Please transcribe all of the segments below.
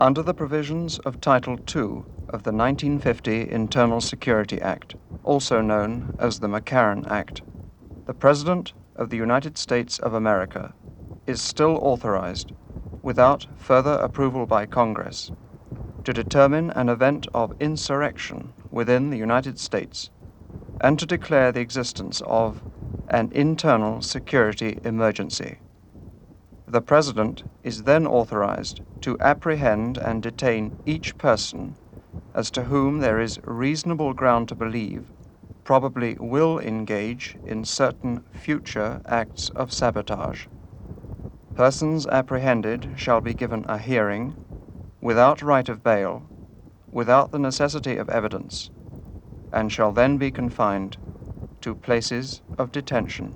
Under the provisions of Title II of the 1950 Internal Security Act, also known as the McCarran Act, the President of the United States of America is still authorized, without further approval by Congress, to determine an event of insurrection within the United States and to declare the existence of an internal security emergency. The President is then authorized to apprehend and detain each person as to whom there is reasonable ground to believe probably will engage in certain future acts of sabotage. Persons apprehended shall be given a hearing, without right of bail, without the necessity of evidence, and shall then be confined to places of detention.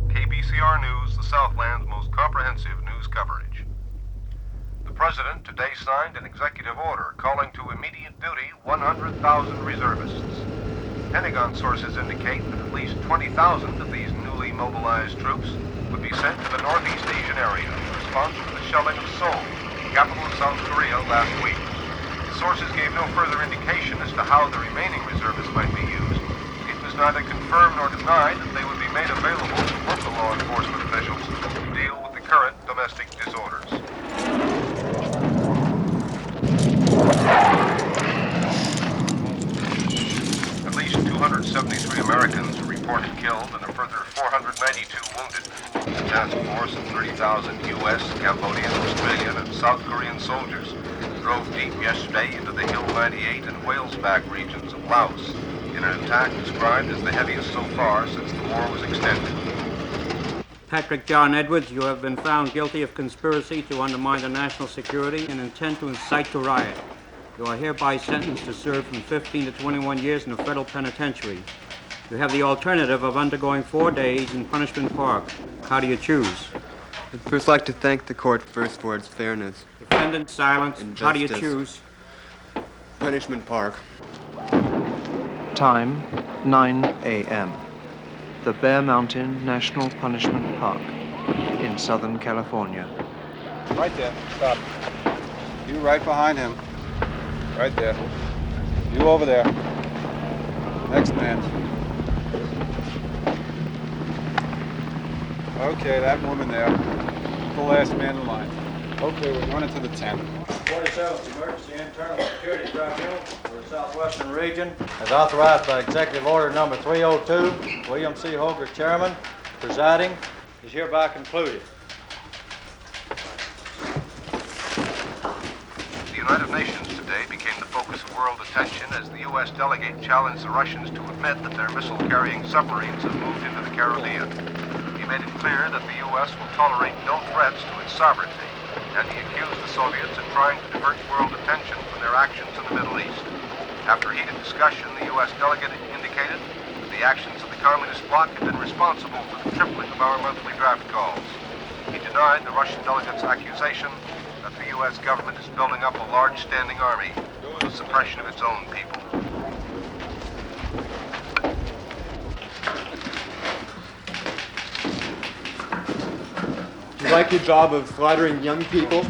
KBCR News, the Southland's most comprehensive news coverage. The President today signed an executive order calling to immediate duty 100,000 reservists. Pentagon sources indicate that at least 20,000 of these newly mobilized troops would be sent to the Northeast Asian area in response to the shelling of Seoul, the capital of South Korea, last week. The sources gave no further indication as to how the remaining reservists might be used. It was neither confirmed nor denied that they would be made available to local law enforcement officials to deal with the current domestic disorders. At least 273 Americans were reported killed and a further 492 wounded. A task force of 30,000 U.S., Cambodian, Australian, and South Korean soldiers drove deep yesterday into the Hill 98 and Whalesback regions of Laos in an attack described as the heaviest so far since the war was extended. Patrick John Edwards, you have been found guilty of conspiracy to undermine the national security and intent to incite to riot. You are hereby sentenced to serve from 15 to 21 years in a federal penitentiary. You have the alternative of undergoing 4 days in Punishment Park. How do you choose? I'd first like to thank the court first for its fairness. Defendant, silence. And how do you justice. choose? Punishment Park. Time, 9 a.m. The Bear Mountain National Punishment Park in Southern California. Right there. Stop. You right behind him. Right there. You over there. Next man. Okay, that woman there. The last man in line. Okay, we're going into the tent. 47th Emergency Internal Security Tribunal for the Southwestern Region, as authorized by Executive Order Number 302, William C. Hoger, Chairman, presiding, is hereby concluded. The United Nations today became the focus of world attention as the U.S. delegate challenged the Russians to admit that their missile-carrying submarines have moved into the Caribbean. He made it clear that the U.S. will tolerate no threats to its sovereignty, and he accused the Soviets of trying to divert world attention from their actions in the Middle East. After heated discussion, the U.S. delegate indicated that the actions of the Communist bloc had been responsible for the tripling of our monthly draft calls. He denied the Russian delegate's accusation that the U.S. government is building up a large standing army for the suppression of its own people. Do you like your job of flattering young people?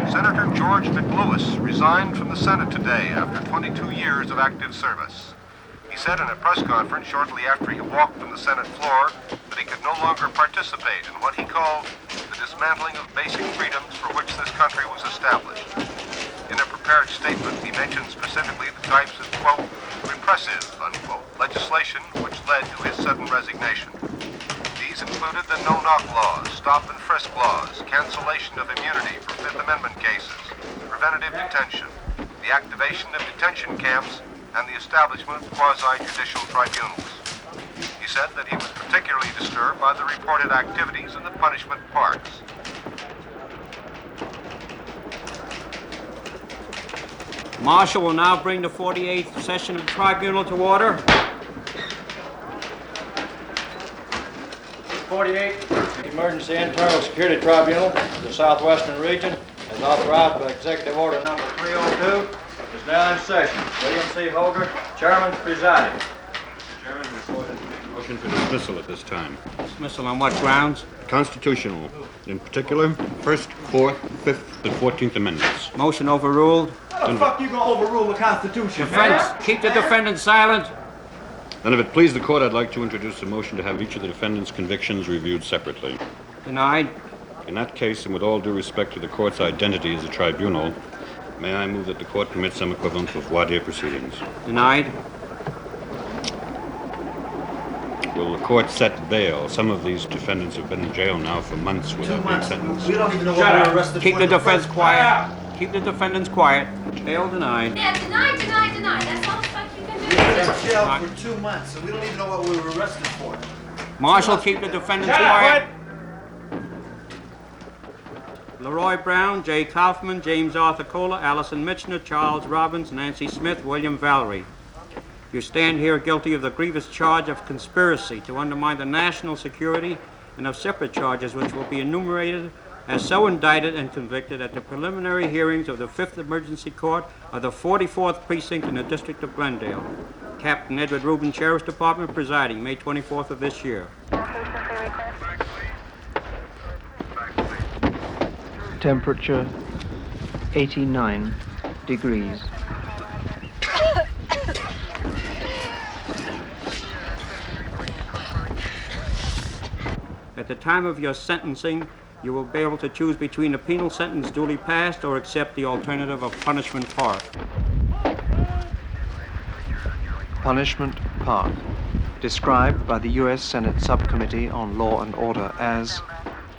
Senator George McLewis resigned from the Senate today after 22 years of active service. He said in a press conference shortly after he walked from the Senate floor that he could no longer participate in what he called the dismantling of basic freedoms for which this country was established. In a prepared statement, he mentioned specifically the types of, quote, repressive, unquote, legislation which led to his sudden resignation. These included the no-knock laws, stop and frisk laws, cancellation of immunity for Fifth Amendment cases, preventative detention, the activation of detention camps, and the establishment of quasi-judicial tribunals. He said that he was particularly disturbed by the reported activities in the punishment parks. Marshal will now bring the 48th session of the tribunal to order. 48th Emergency Internal Security Tribunal for the Southwestern Region, as authorized by Executive Order Number 302, is now in session. William C. Holger, Chairman, presiding. Chairman, the court has made a motion for dismissal at this time. Dismissal on what grounds? Constitutional. In particular, 1st, 4th, 5th, and 14th Amendments. Motion overruled. How the fuck you gonna overrule the Constitution, Defense, keep the defendant silent. And if it please the court, I'd like to introduce a motion to have each of the defendant's convictions reviewed separately. Denied. In that case, and with all due respect to the court's identity as a tribunal, may I move that the court commit some equivalent of voir dire proceedings. Denied. Will the court set bail? Some of these defendants have been in jail now for months without being sentenced. We don't even know what we're arrested Keep for the in the defense first quiet. Keep the defendants quiet. Bail denied. Yeah, deny. That's all the fuck you can do. We've been in jail for 2 months, and we don't even know what we were arrested for. Marshal, keep the defendants quiet. Leroy Brown, Jay Kaufman, James Arthur Kohler, Allison Mitchner, Charles Robbins, Nancy Smith, William Valerie. You stand here guilty of the grievous charge of conspiracy to undermine the national security and of separate charges which will be enumerated as so indicted and convicted at the preliminary hearings of the 5th Emergency Court of the 44th Precinct in the District of Glendale. Captain Edward Rubin, Sheriff's Department, presiding, May 24th of this year. Temperature 89 degrees. At the time of your sentencing, you will be able to choose between a penal sentence duly passed or accept the alternative of Punishment Park. Punishment Park, described by the U.S. Senate Subcommittee on Law and Order as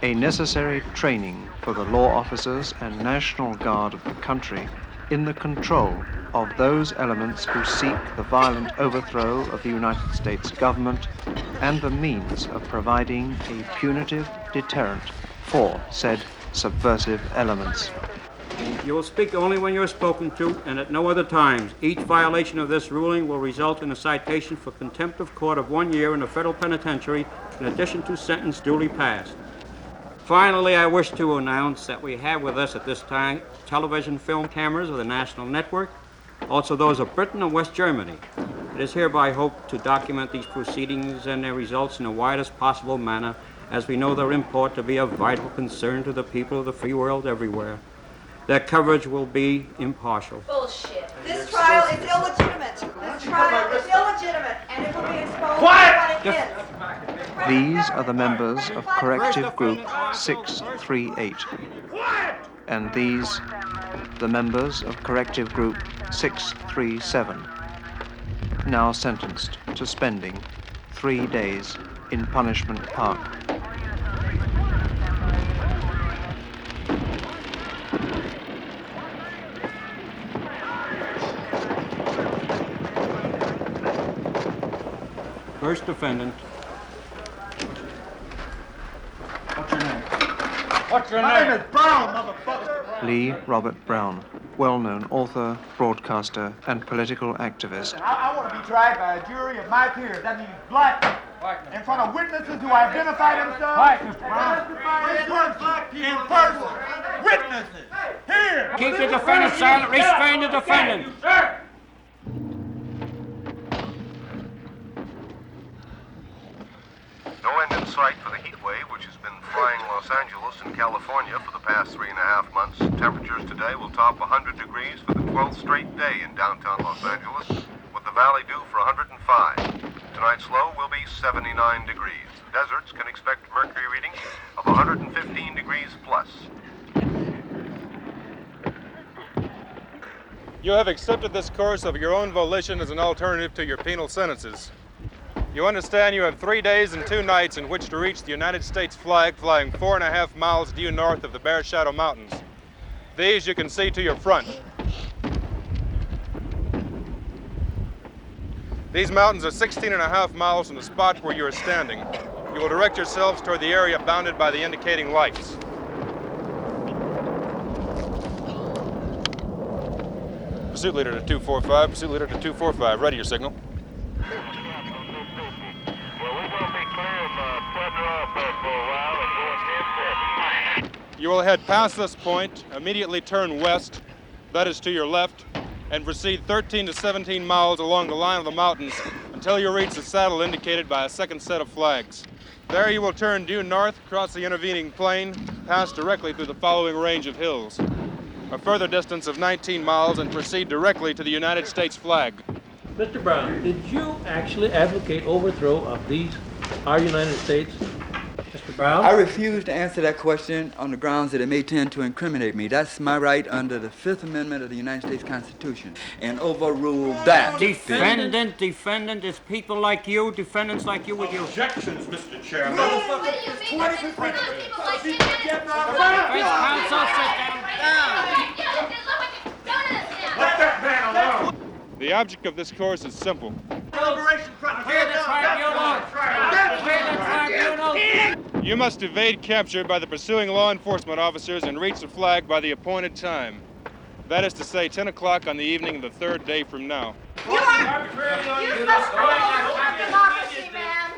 a necessary training for the law officers and National Guard of the country in the control of those elements who seek the violent overthrow of the United States government and the means of providing a punitive deterrent for said subversive elements. You will speak only when you are spoken to and at no other times. Each violation of this ruling will result in a citation for contempt of court of 1 year in a federal penitentiary in addition to sentence duly passed. Finally, I wish to announce that we have with us at this time television film cameras of the National Network, also those of Britain and West Germany. It is hereby hoped to document these proceedings and their results in the widest possible manner, as we know their import to be of vital concern to the people of the free world everywhere. Their coverage will be impartial. Bullshit. This trial is illegitimate. This trial is illegitimate, and it will be exposed Quiet! for what it is. These are the members of Corrective Group 638. And these, the members of Corrective Group 637, now sentenced to spending 3 days in Punishment Park. First defendant. What's your name? What's your name? My name is Brown, motherfucker. Lee Robert Brown, well-known author, broadcaster, and political activist. I want to be tried by a jury of my peers. That means black in front of witnesses who identify themselves. White, Mr. Brown. In person. Witnesses. Here. Keep the defendant silent. Restrain the defendant. No end in sight for the heat wave, which has been frying Los Angeles and California for the past 3.5 months. Temperatures today will top 100 degrees for the 12th straight day in downtown Los Angeles, with the valley due for 105. Tonight's low will be 79 degrees. Deserts can expect mercury readings of 115 degrees plus. You have accepted this course of your own volition as an alternative to your penal sentences. You understand you have 3 days and 2 nights in which to reach the United States flag flying 4.5 miles due north of the Bear Shadow Mountains. These you can see to your front. These mountains are 16.5 miles from the spot where you are standing. You will direct yourselves toward the area bounded by the indicating lights. Pursuit leader to 245, pursuit leader to 245. Ready your signal. You will head past this point, immediately turn west, that is to your left, and proceed 13 to 17 miles along the line of the mountains until you reach the saddle indicated by a second set of flags. There you will turn due north, cross the intervening plain, pass directly through the following range of hills. A further distance of 19 miles and proceed directly to the United States flag. Mr. Brown, did you actually advocate overthrow of our United States? Mr. Brown? I refuse to answer that question on the grounds that it may tend to incriminate me. That's my right under the Fifth Amendment of the United States Constitution. And overrule that. Defendant, it's people like you, defendants like you with your... Objections, Mr. Chairman. What do you mean by this? We're not people like you. First counsel, sit down. Let that man alone. The object of this course is simple. Liberation front. Clear the tribunal. Clear the tribunal. You must evade capture by the pursuing law enforcement officers and reach the flag by the appointed time. That is to say, 10 o'clock on the evening of the third day from now. You are democracy, man.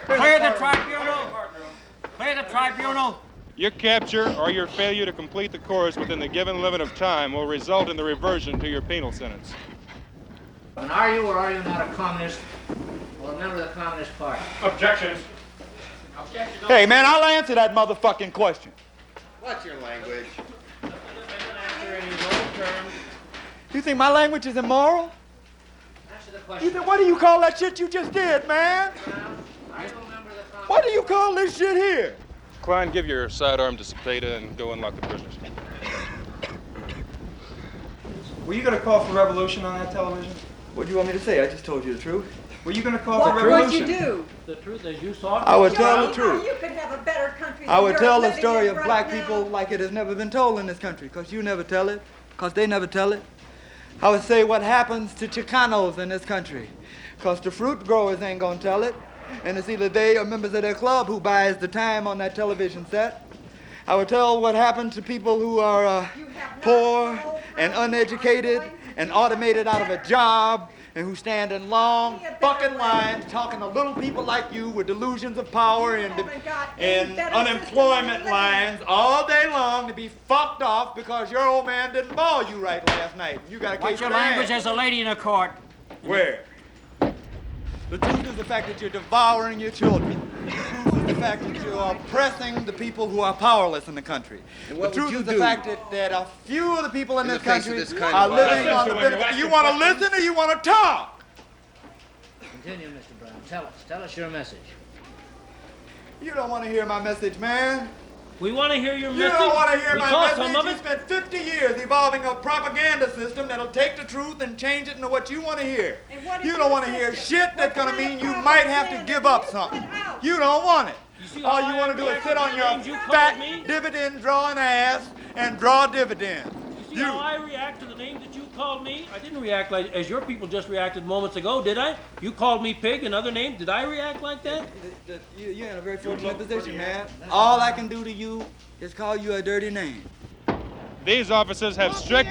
Clear the tribunal. Clear the tribunal. Your capture or your failure to complete the course within the given limit of time will result in the reversion to your penal sentence. And are you or are you not a communist or a member of the Communist Party? Objections. Hey, man, I'll answer that motherfucking question. What's your language? You think my language is immoral? Answer the question. What do you call that shit you just did, man? Are you a member of the Communist What do you call this shit here? Klein, give your sidearm to Cepeda and go unlock the prisoners. Were you going to call for revolution on that television? What do you want me to say? I just told you the truth. Were you going to call What for would revolution? you do? The truth is you saw it. I would tell the truth. You could have a better country I than would you're tell the living story in of right black now. people like it has never been told in this country, because you never tell it, because they never tell it. I would say what happens to Chicanos in this country, because the fruit growers ain't gonna tell it, and it's either they or members of their club who buys the time on that television set. I would tell what happened to people who are poor and uneducated and automated out of a job and who stand in long fucking lines talking to little people like you with delusions of power and unemployment lines all day long to be fucked off because your old man didn't ball you right last night. You got a case Watch your for that. language, there's a lady in the court. Where? The truth is the fact that you're devouring your children. The truth is the fact that you're oppressing the people who are powerless in the country. And The what truth would you is the do fact that a few of the people in in this the face of country this kind are of living violence? on the benefit. You want to listen or you want to talk? Continue, Mr. Brown. Tell us your message. You don't want to hear my message, man. We want to hear your You message. don't want to hear We my saw message. some of You it. spent 50 years evolving a propaganda system that'll take the truth and change it into what you want to hear. And what is You your don't want to hear system? shit that's What going to kind mean of you might have to propaganda give do up you something. put out? You don't want it. see All how you I want to do is react sit to on the your names you called fat me? dividend drawing ass and draw dividends. You see how I react to the names that you called me? I didn't react like as your people just reacted moments ago, did I? You called me pig and other names. Did I react like that? You're in a very fortunate position, man. All I can do to you is call you a dirty name. These officers have strict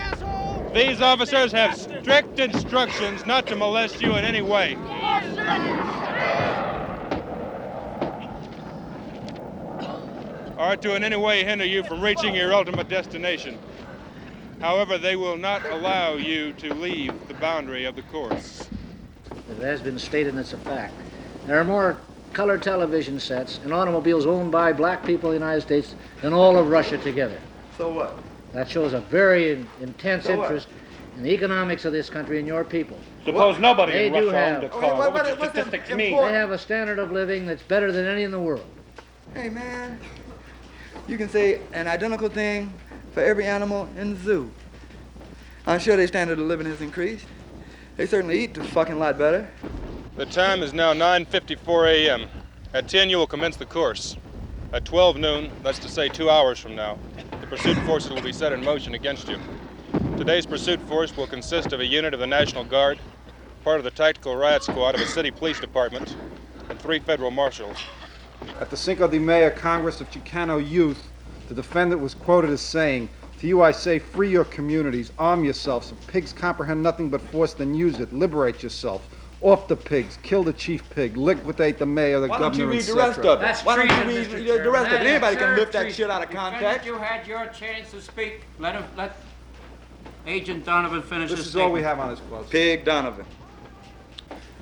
instructions not to molest you in any way. Or to in any way hinder you from reaching your ultimate destination. However, they will not allow you to leave the boundary of the course. It has been stated, and it's a fact. There are more color television sets and automobiles owned by black people in the United States than all of Russia together. So what? That shows a very intense So what? interest in the economics of this country and your people. Suppose nobody They in do Russia have- owned a Okay, car. what- What would what's the statistics the mean? import- They have a standard of living that's better than any in the world. Hey, man, you can say an identical thing for every animal in the zoo. I'm sure their standard of living has increased. They certainly eat a fucking lot better. The time is now 9:54 a.m. At 10, you will commence the course. At 12 noon, that's to say 2 hours from now, the pursuit forces will be set in motion against you. Today's pursuit force will consist of a unit of the National Guard, part of the Tactical Riot Squad of a city police department, and 3 federal marshals. At the Cinco de Mayo Congress of Chicano Youth, the defendant was quoted as saying, "To you I say, free your communities, arm yourselves. If pigs comprehend nothing but force, then use it. Liberate yourself. Off the pigs, kill the chief pig, liquidate the mayor, the Why don't you governor, read the rest etc. of it? Why don't you read the rest of it? Anybody can lift that Treason. shit out of context. You had your chance to speak. Let Agent Donovan finish This his is all we statement. have on this clause. Pig Donovan.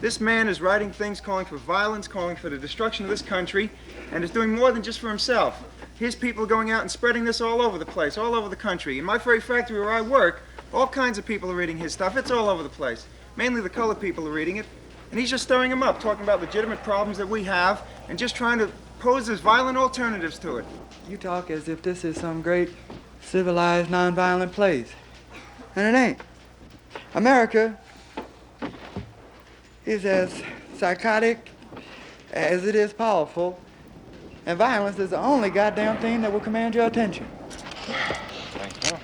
This man is writing things calling for violence, calling for the destruction of this country, and is doing more than just for himself. His people are going out and spreading this all over the place, all over the country. In my very factory where I work, all kinds of people are reading his stuff. It's all over the place. Mainly the colored people are reading it. And he's just stirring them up, talking about legitimate problems that we have, and just trying to pose as violent alternatives to it. You talk as if this is some great civilized, nonviolent place. And it ain't. America is as psychotic as it is powerful, and violence is the only goddamn thing that will command your attention. Thank you.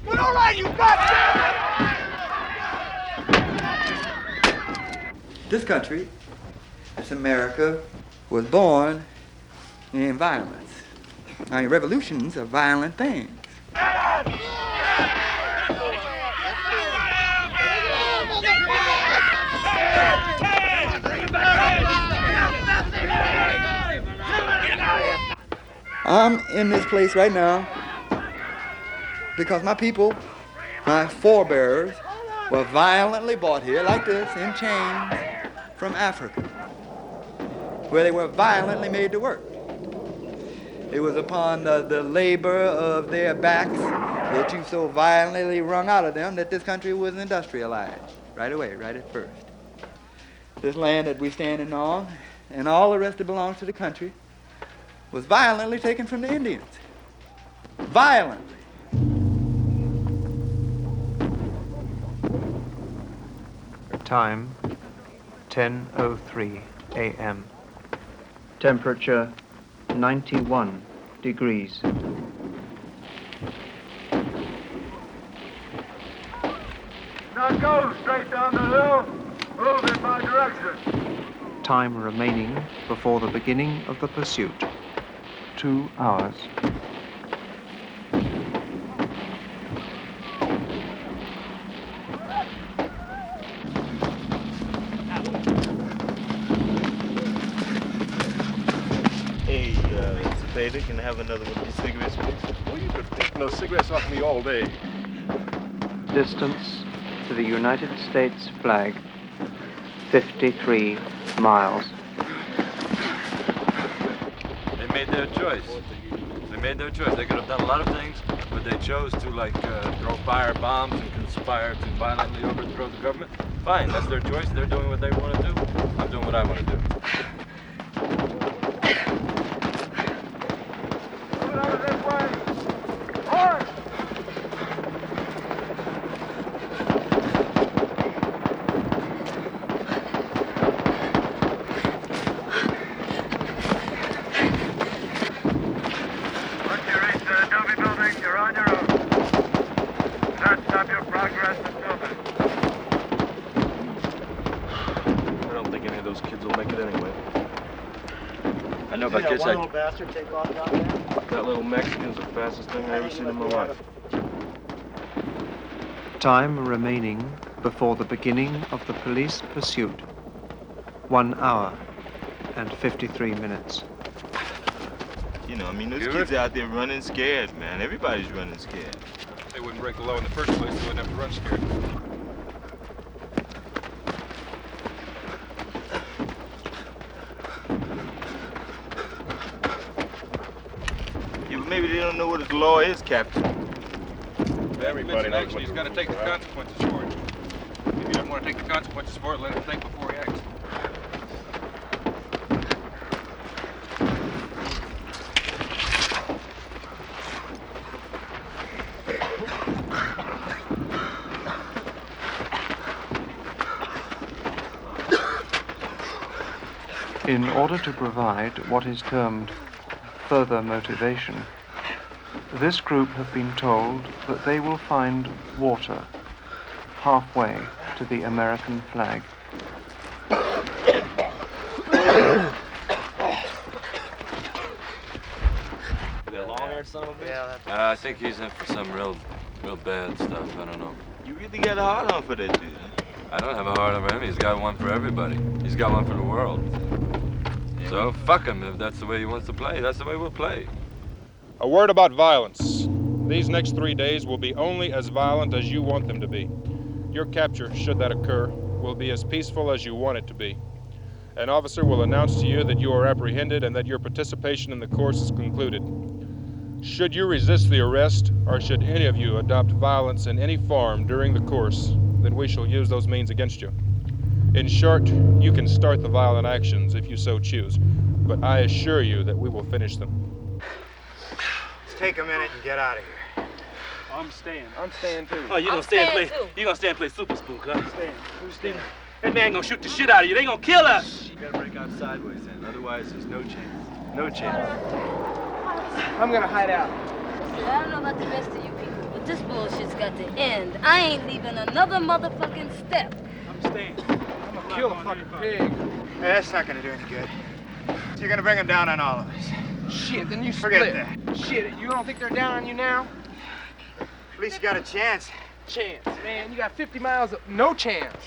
But all right, you goddamn! This country, this America, was born in violence. I mean, revolutions are violent things. I'm in this place right now because my people, my forebears, were violently brought here like this in chains from Africa, where they were violently made to work. It was upon the labor of their backs that you so violently wrung out of them that this country was industrialized right away, right at first. This land that we're standing on and all the rest that belongs to the country was violently taken from the Indians. Violently. Time 10:03 a.m. Temperature 91 degrees. Now go straight down the hill. Move in my direction. Time remaining before the beginning of the pursuit. 2 hours. Hey, Mr. Bader, can I have another one of these cigarettes, please? Well, you could take no cigarettes off me all day. Distance to the United States flag 53 miles. They made their choice. They made their choice. They could have done a lot of things, but they chose to, like, throw fire bombs and conspire to violently overthrow the government. Fine, that's their choice. They're doing what they want to do. I'm doing what I want to do. Take off down there? That little Mexican's the fastest thing I ever seen in my life. Time remaining before the beginning of the police pursuit. 1 hour and 53 minutes. You know, I mean, those kids out there running scared, man. Everybody's running scared. If they wouldn't break the law in the first place, they wouldn't have to run scared. Maybe they don't know what the law is, Captain. Everybody knows he's got to take the consequences for it. If he doesn't want to take the consequences for it, let him think before he acts. In order to provide what is termed further motivation, this group have been told that they will find water halfway to the American flag. They're long-haired son of a bitch? Yeah, I think he's in for some real bad stuff. I don't know. You really got a hard on for that dude, huh? I don't have a heart on him. He's got one for everybody. He's got one for the world. So fuck him. If that's the way he wants to play, that's the way we'll play. A word about violence. These next 3 days will be only as violent as you want them to be. Your capture, should that occur, will be as peaceful as you want it to be. An officer will announce to you that you are apprehended and that your participation in the course is concluded. Should you resist the arrest, or should any of you adopt violence in any form during the course, then we shall use those means against you. In short, you can start the violent actions if you so choose, but I assure you that we will finish them. Let's take a minute and get out of here. I'm staying. I'm staying too. Oh, you gonna stay and play? You gonna stay and play Super Spook, huh? Staying. Who's staying? That man gonna shoot the shit out of you. They gonna kill us. You gotta break out sideways then, otherwise there's no chance. No chance. I'm gonna hide out. I don't know about the rest of you people, but this bullshit's got to end. I ain't leaving another motherfucking step. I'm staying. I'm gonna kill a fucking pig. Hey, that's not gonna do any good. You're gonna bring them down on all of us. Shit, then you forget that. Shit, you don't think they're down on you now? At least you got a chance. Chance, man. You got 50 miles of no chance.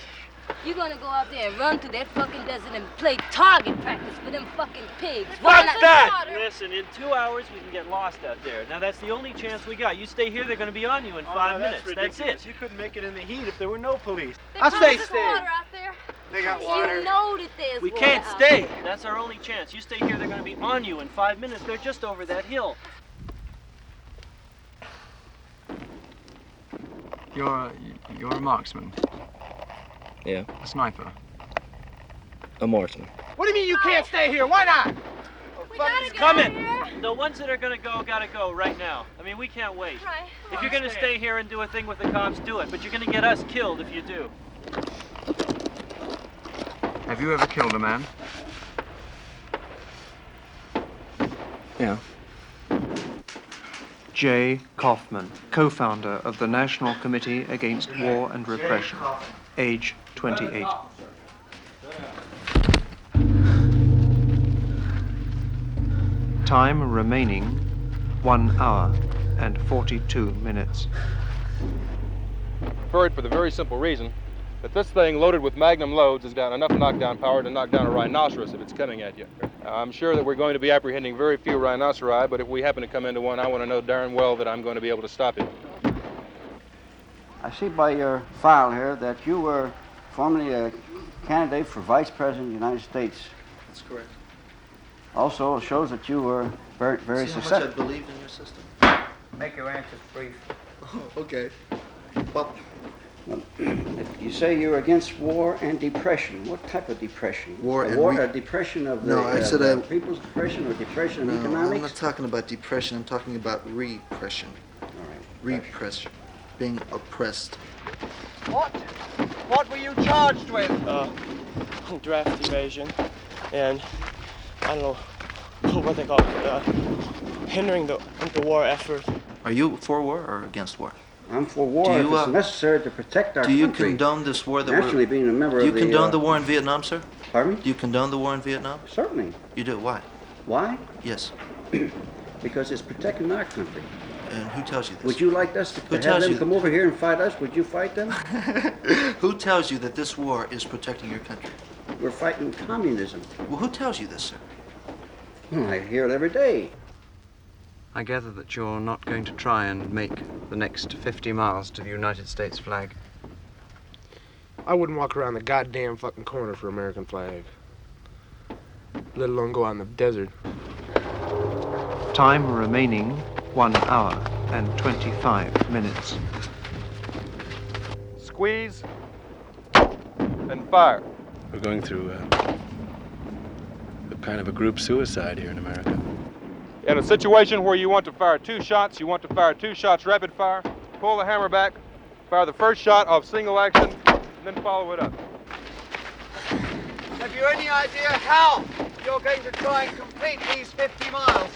You're gonna go out there and run through that fucking desert and play target practice for them fucking pigs. Fuck that! Listen, in 2 hours we can get lost out there. Now that's the only chance we got. You stay here, they're gonna be on you in 5 minutes. That's it. You couldn't make it in the heat if there were no police. I'll say stay. Water out there. They got water. You know that there's We water can't out stay. there. That's our only chance. You stay here, they're gonna be on you in 5 minutes. They're just over that hill. You're a marksman, Yeah, a sniper. a marksman. What do you mean you can't stay here? Why not? We gotta get Come out in. of here. The ones that are gonna go gotta go right now. I mean, we can't wait. Right. If you're gonna stay here and do a thing with the cops, do it. But you're gonna get us killed if you do. Have you ever killed a man? Yeah. Jay Kaufman, co-founder of the National Committee Against War and Repression, age 28. Time remaining 1 hour and 42 minutes. For the very simple reason that this thing loaded with magnum loads has got enough knockdown power to knock down a rhinoceros if it's coming at you. I'm sure that we're going to be apprehending very few rhinoceri, but if we happen to come into one, I want to know darn well that I'm going to be able to stop it. I see by your file here that you were formerly a candidate for Vice President of the United States. That's correct. Also, it shows that you were very See how successful. much I believed in your system? Make your answers brief. Okay. Well, You say you're against war and depression. What type of depression? War and a depression of the No, I said people's depression or depression of no, economics? I'm not talking about depression. I'm talking about repression. All right. Repression. Being oppressed. What were you charged with? Draft evasion, and I don't know what they call it, hindering the war effort. Are you for war or against war? I'm for war if it's necessary to protect our country. Do you country. condone this war that Naturally, being a member Do you of the... condone the war in Vietnam, sir? Pardon me? Do you condone the war in Vietnam? Certainly. You do. Why? Why? Yes. Because it's protecting our country. And who tells you this? Would you like us to have them come over here and fight us? Would you fight them? Who tells you that this war is protecting your country? We're fighting communism. Well, who tells you this, sir? Well, I hear it every day. I gather that you're not going to try and make the next 50 miles to the United States flag. I wouldn't walk around the goddamn fucking corner for American flag. Let alone go out in the desert. Time remaining 1 hour and 25 minutes. Squeeze and fire. We're going through a kind of a group suicide here in America. In a situation where you want to fire 2 shots, you want to fire 2 shots rapid fire, pull the hammer back, fire the first shot off single action, and then follow it up. Have you any idea how you're going to try and complete these 50 miles?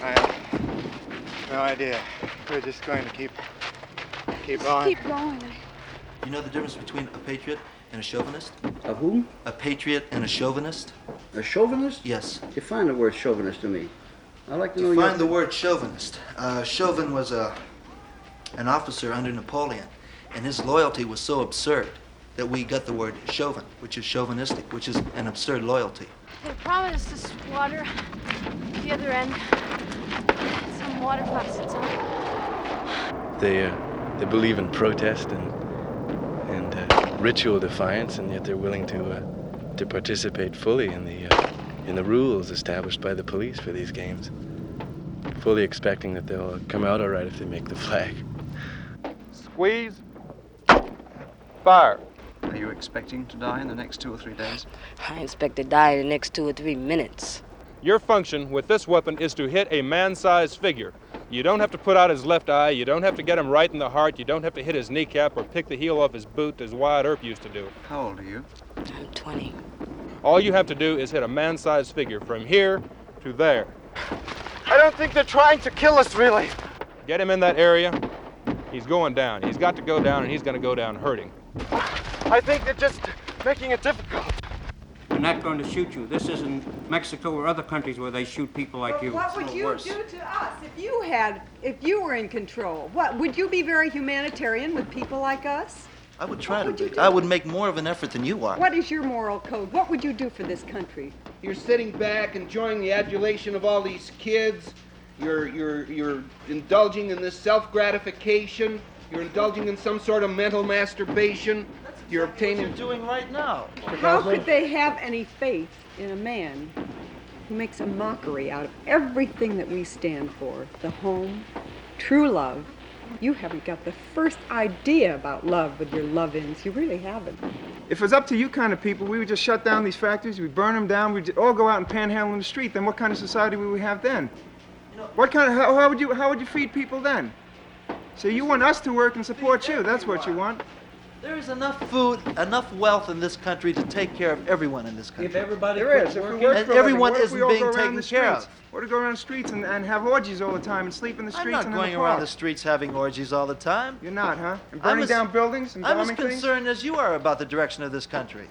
I have no idea. We're just going to keep on. Keep going. You know the difference between a patriot and a chauvinist? A whom? A patriot and a chauvinist? A chauvinist? Yes. Define the word chauvinist to me. I'd like to know Define the word chauvinist. Chauvin was an officer under Napoleon, and his loyalty was so absurd that we got the word chauvin, which is chauvinistic, which is an absurd loyalty. They promised us water at the other end. Some water faucets, huh? They believe in protest and ritual defiance, and yet they're willing to participate fully in the rules established by the police for these games, fully expecting that they'll come out all right if they make the flag. Squeeze. Fire. Are you expecting to die in the next 2 or 3 days? I expect to die in the next 2 or 3 minutes. Your function with this weapon is to hit a man-sized figure. You don't have to put out his left eye, you don't have to get him right in the heart, you don't have to hit his kneecap or pick the heel off his boot as Wyatt Earp used to do. How old are you? I'm 20. All you have to do is hit a man-sized figure from here to there. I don't think they're trying to kill us, really. Get him in that area, he's going down. He's got to go down, and he's going to go down hurting. I think they're just making it difficult. They're not going to shoot you. This isn't Mexico or other countries where they shoot people like you. What would you do to us if you were in control? What would you be very humanitarian with people like us? I would try to be. I would make more of an effort than you are. What is your moral code? What would you do for this country? You're sitting back enjoying the adulation of all these kids. You're indulging in this self-gratification. You're indulging in some sort of mental masturbation. You're obtaining. What you're doing right now. How could they have any faith in a man who makes a mockery out of everything that we stand for? The home, true love. You haven't got the first idea about love with your love-ins. You really haven't. If it was up to you kind of people, we would just shut down these factories, we'd burn them down, we'd all go out and panhandle in the street. Then what kind of society would we have then? What kind of, how would you feed people then? So you want us to work and support you, that's what you want. There is enough food, enough wealth in this country to take care of everyone in this country. If everybody There quit is. If we working- work And for a living, everyone what if isn't we all being go around taken the care of. streets? Or to go around the streets and have orgies all the time and sleep in the I'm streets not and going in the around the parks. streets having orgies all the time. You're not, huh? And I'm burning as- down buildings and I'm as bombing things? concerned as you are about the direction of this country.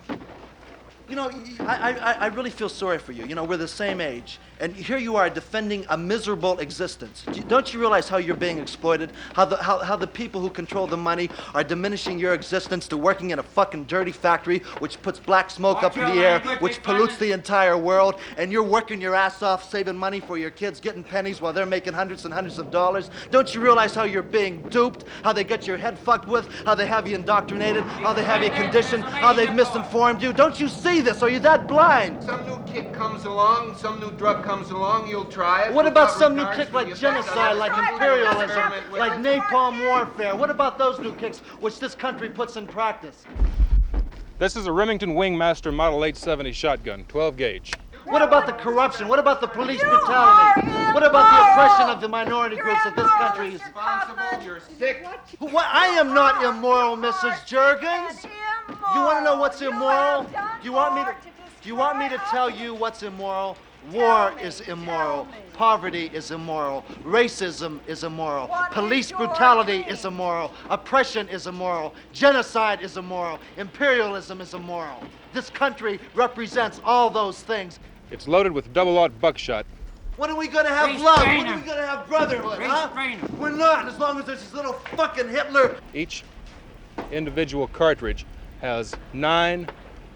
You know, I really feel sorry for you. You know, we're the same age, and here you are defending a miserable existence. Don't you realize how you're being exploited? How the people who control the money are diminishing your existence to working in a fucking dirty factory, which puts black smoke up in the air, which pollutes the entire world, and you're working your ass off, saving money for your kids, getting pennies while they're making hundreds and hundreds of dollars. Don't you realize how you're being duped? How they get your head fucked with? How they have you indoctrinated? How they have you conditioned? How they've misinformed you? Don't you see this? Are you that blind? Some new kick comes along, some new drug comes along, you'll try it. What about some new kick like genocide, like imperialism, like napalm warfare? What about those new kicks which this country puts in practice? This is a Remington Wingmaster Model 870 shotgun, 12 gauge. What about the corruption? What about the police brutality? What about the oppression of the minority groups that this country is? You're sick. What? I am not immoral, Mrs. Jurgens. You want to know what's immoral? Do you want me to tell you what's immoral? War is immoral. Poverty is immoral. Racism is immoral. Police brutality is immoral. Oppression is immoral. Genocide is immoral. Imperialism is immoral. This country represents all those things. It's loaded with double-aught buckshot. When are we gonna have love? When are we gonna have brotherhood, huh? We're not, as long as there's this little fucking Hitler. Each individual cartridge has 9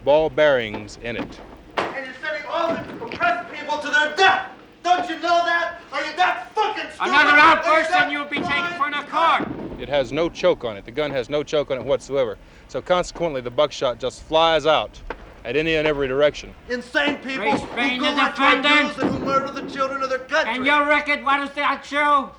ball bearings in it. And you're sending all the oppressed people to their death! Don't you know that? Are you that fucking stupid? Another outburst and you'll be taken for the court. It has no choke on it. The gun has no choke on it whatsoever. So consequently, the buckshot just flies out at any and every direction. Insane people Restrain who go the on drug defendant. deals and who murder the children of their country. And your record, what does that show?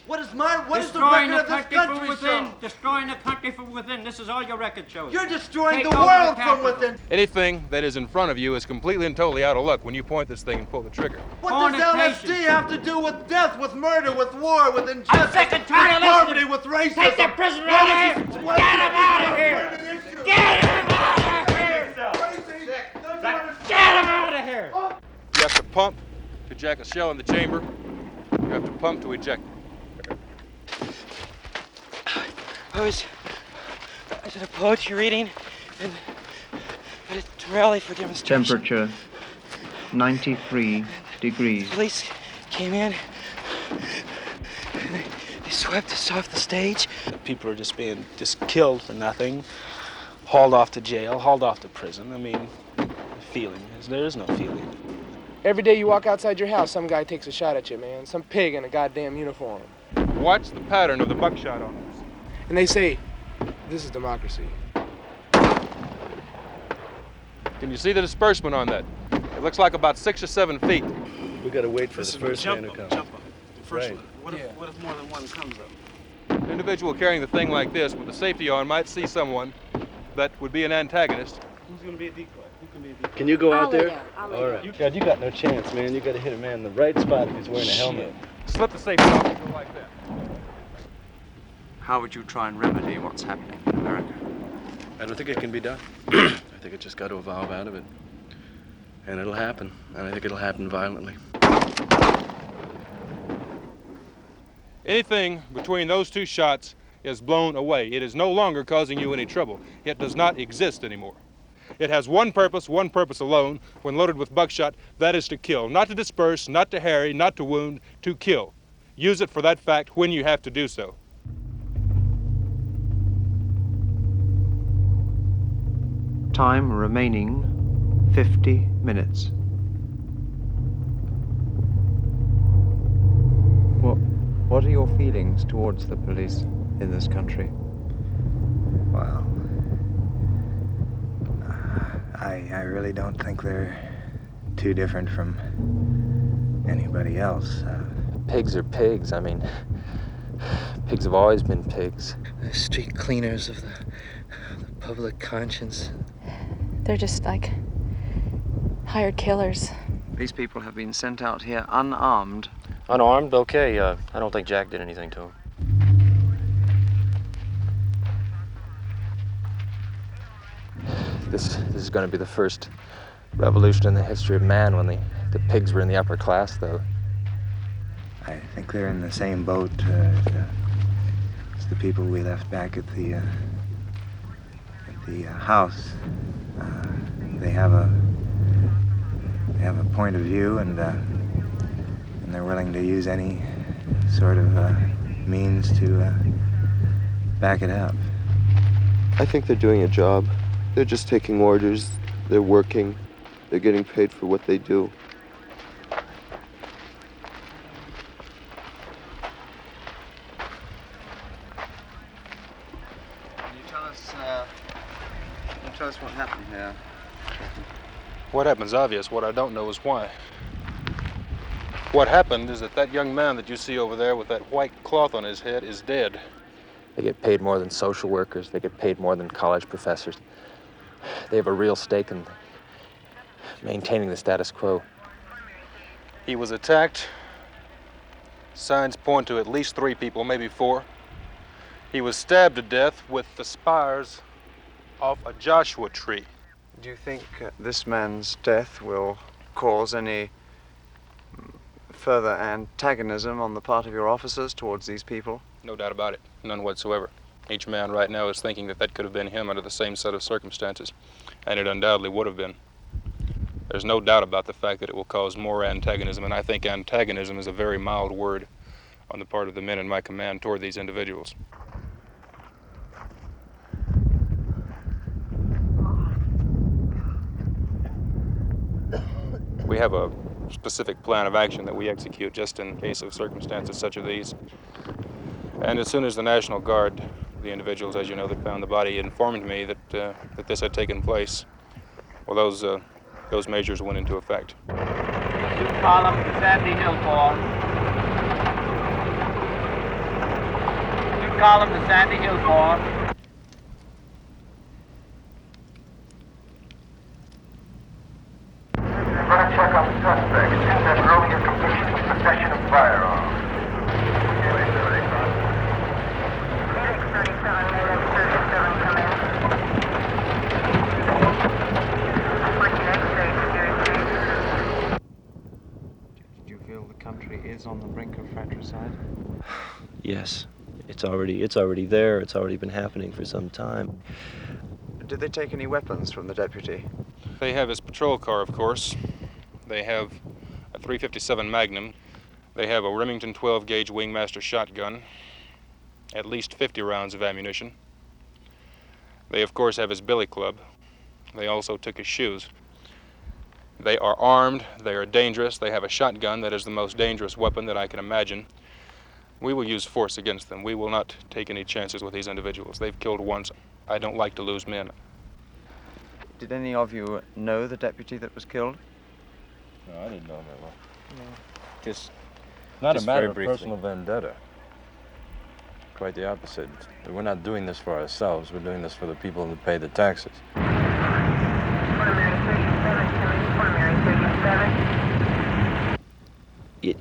What is the Destroying record of this country from country within. show? Destroying the country from within. This is all your record shows. You're destroying Take the over world the from capital. within. Anything that is in front of you is completely and totally out of luck when you point this thing and pull the trigger. What does LSD have to do with death, with murder, with war, with injustice, I'm sick and tired with of poverty, listening. with racism? Take the prisoner out of here. Get him out of here. Get him out of here. Get him out of here. You have to pump to jack a shell in the chamber. You have to pump to eject. I was at a poetry reading and at a rally for demonstration. Temperature 93 degrees. Police came in, and they swept us off the stage. People are just being killed for nothing, hauled off to jail, hauled off to prison. I mean, there is no feeling. Every day you walk outside your house, some guy takes a shot at you, man. Some pig in a goddamn uniform. Watch the pattern of the buckshot on us. And they say, this is democracy. Can you see the disbursement on that? It looks like about 6 or 7 feet. We gotta wait for the first man to come. The first Right. one. What if more than one comes up? An individual carrying the thing like this with the safety on might see someone that would be an antagonist. Who's gonna be a decoy? Who can be a decoy? Can you go out there? I'll All right. God, you got no chance, man. You gotta hit a man in the right spot if he's wearing a helmet. Slip the safety off and go like that. How would you try and remedy what's happening in America? I don't think it can be done. I think it just got to evolve out of it. And it'll happen. And I think it'll happen violently. Anything between those 2 shots is blown away. It is no longer causing you any trouble. It does not exist anymore. It has one purpose alone, when loaded with buckshot, that is to kill. Not to disperse, not to harry, not to wound, to kill. Use it for that fact when you have to do so. Time remaining 50 minutes. What are your feelings towards the police in this country? Well, I really don't think they're too different from anybody else. Pigs are pigs. I mean, pigs have always been pigs. The street cleaners of the public conscience. They're just like hired killers. These people have been sent out here unarmed. Unarmed? Okay. I don't think Jack did anything to him. This is going to be the first revolution in the history of man when the pigs were in the upper class, though. I think they're in the same boat as the people we left back at the house. They have a point of view, and they're willing to use any sort of means to back it up. I think they're doing a job. They're just taking orders. They're working. They're getting paid for what they do. Can you tell us what happened here? What happened's obvious. What I don't know is why. What happened is that young man that you see over there with that white cloth on his head is dead. They get paid more than social workers. They get paid more than college professors. They have a real stake in maintaining the status quo. He was attacked. Signs point to at least 3 people, maybe 4. He was stabbed to death with the spires of a Joshua tree. Do you think this man's death will cause any further antagonism on the part of your officers towards these people? No doubt about it. None whatsoever. Each man right now is thinking that could have been him under the same set of circumstances, and it undoubtedly would have been. There's no doubt about the fact that it will cause more antagonism, and I think antagonism is a very mild word on the part of the men in my command toward these individuals. We have a specific plan of action that we execute just in case of circumstances such as these. And as soon as the National Guard, the individuals, as you know, that found the body, informed me that this had taken place, well, those measures went into effect. 2 column Sandy Hill Corps. 2 column to Sandy Hill Corps. I'm going to check on the suspect. It seems that earlier conviction was possession of firearms. Do you feel the country is on the brink of fratricide? Yes, it's already there. It's already been happening for some time. Did they take any weapons from the deputy? They have his patrol car, of course. They have a .357 Magnum, They have a Remington 12-gauge Wingmaster shotgun, at least 50 rounds of ammunition. They, of course, have his billy club. They also took his shoes. They are armed, they are dangerous, they have a shotgun that is the most dangerous weapon that I can imagine. We will use force against them. We will not take any chances with these individuals. They've killed once. I don't like to lose men. Did any of you know the deputy that was killed? No, I didn't know him that well. No. Just not Just a matter very of briefly. personal vendetta. Quite the opposite. We're not doing this for ourselves. We're doing this for the people who pay the taxes.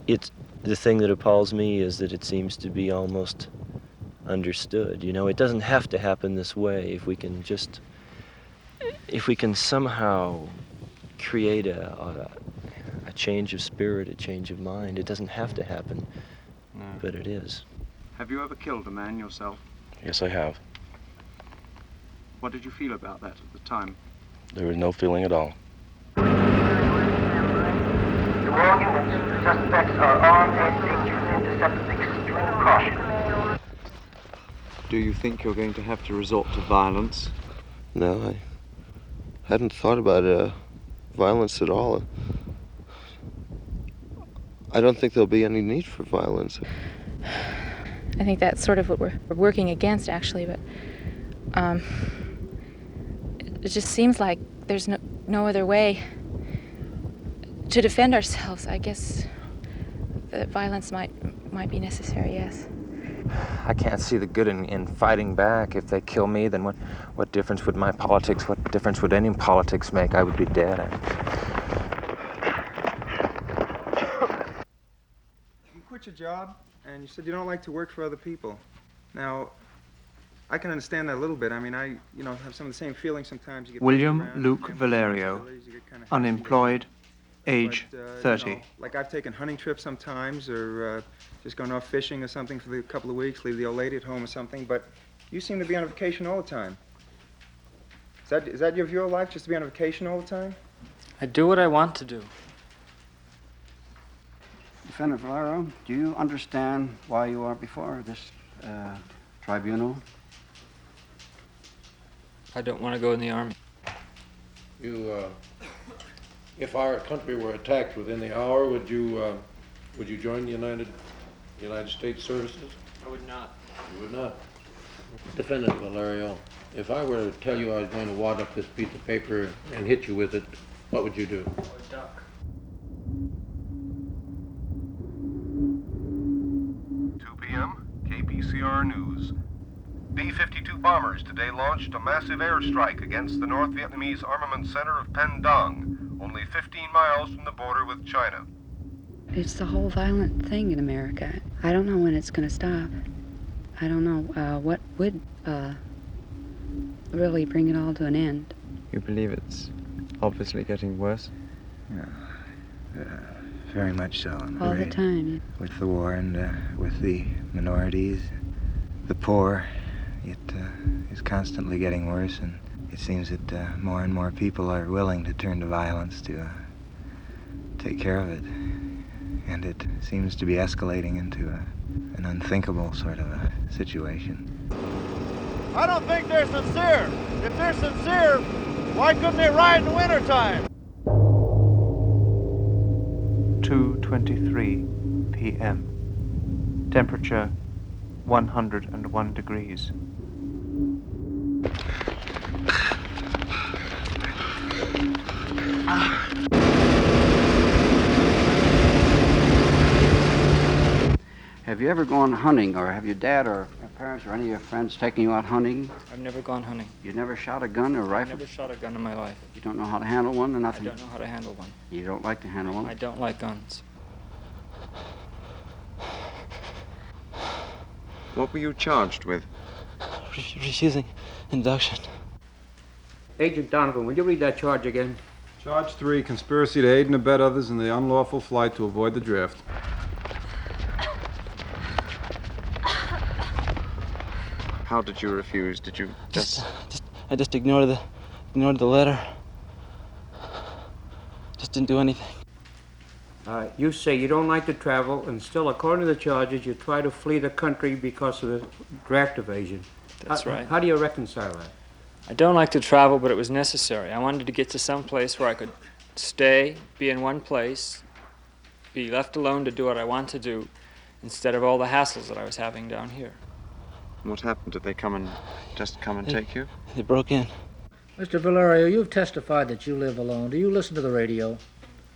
It's the thing that appalls me is that it seems to be almost understood. You know, it doesn't have to happen this way. If we can somehow create a change of spirit, a change of mind, it doesn't have to happen, but it is. Have you ever killed a man yourself? Yes, I have. What did you feel about that at the time? There was no feeling at all. To all units, suspects are armed and dangerous. Intercept with extreme caution. Do you think you're going to have to resort to violence? No, I hadn't thought about violence at all. I don't think there'll be any need for violence. I think that's sort of what we're working against, actually, but it just seems like there's no other way to defend ourselves. I guess that violence might be necessary, yes. I can't see the good in fighting back. If they kill me, then what difference would my politics, what difference would any politics make? I would be dead. You quit your job, and you said you don't like to work for other people. Now, I can understand that a little bit. I mean, I have some of the same feelings sometimes. You get William around, Luke you get Valerio, responsibilities, you get kinda unemployed, age But, 30. Like I've taken hunting trips sometimes, or just going off fishing or something for a couple of weeks, leave the old lady at home or something, but you seem to be on vacation all the time. Is that your view of life, just to be on vacation all the time? I do what I want to do. Defendant Valero, do you understand why you are before this tribunal? I don't want to go in the Army. If our country were attacked within the hour, would you join the United States services? I would not. You would not. Defendant Valerio, if I were to tell you I was going to wad up this piece of paper and hit you with it, what would you do? I would duck. 2 p.m., KPCR News. B-52 bombers today launched a massive airstrike against the North Vietnamese armament center of Pang Dong, only 15 miles from the border with China. It's the whole violent thing in America. I don't know when it's going to stop. I don't know what would really bring it all to an end. You believe it's obviously getting worse? Yeah, very much so. I'm All the afraid. time. With the war and with the minorities, the poor, it is constantly getting worse, and it seems that more and more people are willing to turn to violence to take care of it. And it seems to be escalating into an unthinkable sort of a situation. I don't think they're sincere. If they're sincere, why couldn't they ride in the wintertime? 2:23 p.m. Temperature 101 degrees. Have you ever gone hunting, or have your dad or your parents or any of your friends taken you out hunting? I've never gone hunting. You never shot a gun or I've rifle? never shot a gun in my life. You don't know how to handle one or I nothing? don't know how to handle one. You don't like to handle one? I don't like guns. What were you charged with? Refusing induction. Agent Donovan, will you read that charge again? Charge 3, conspiracy to aid and abet others in the unlawful flight to avoid the draft. How did you refuse? Did you I just ignored the letter. Just didn't do anything. You say you don't like to travel, and still, according to the charges, you try to flee the country because of the draft evasion. That's right. How do you reconcile that? I don't like to travel, but it was necessary. I wanted to get to some place where I could stay, be in one place, be left alone to do what I want to do, instead of all the hassles that I was having down here. What happened? Did they come and take you? They broke in. Mr. Valerio, you've testified that you live alone. Do you listen to the radio?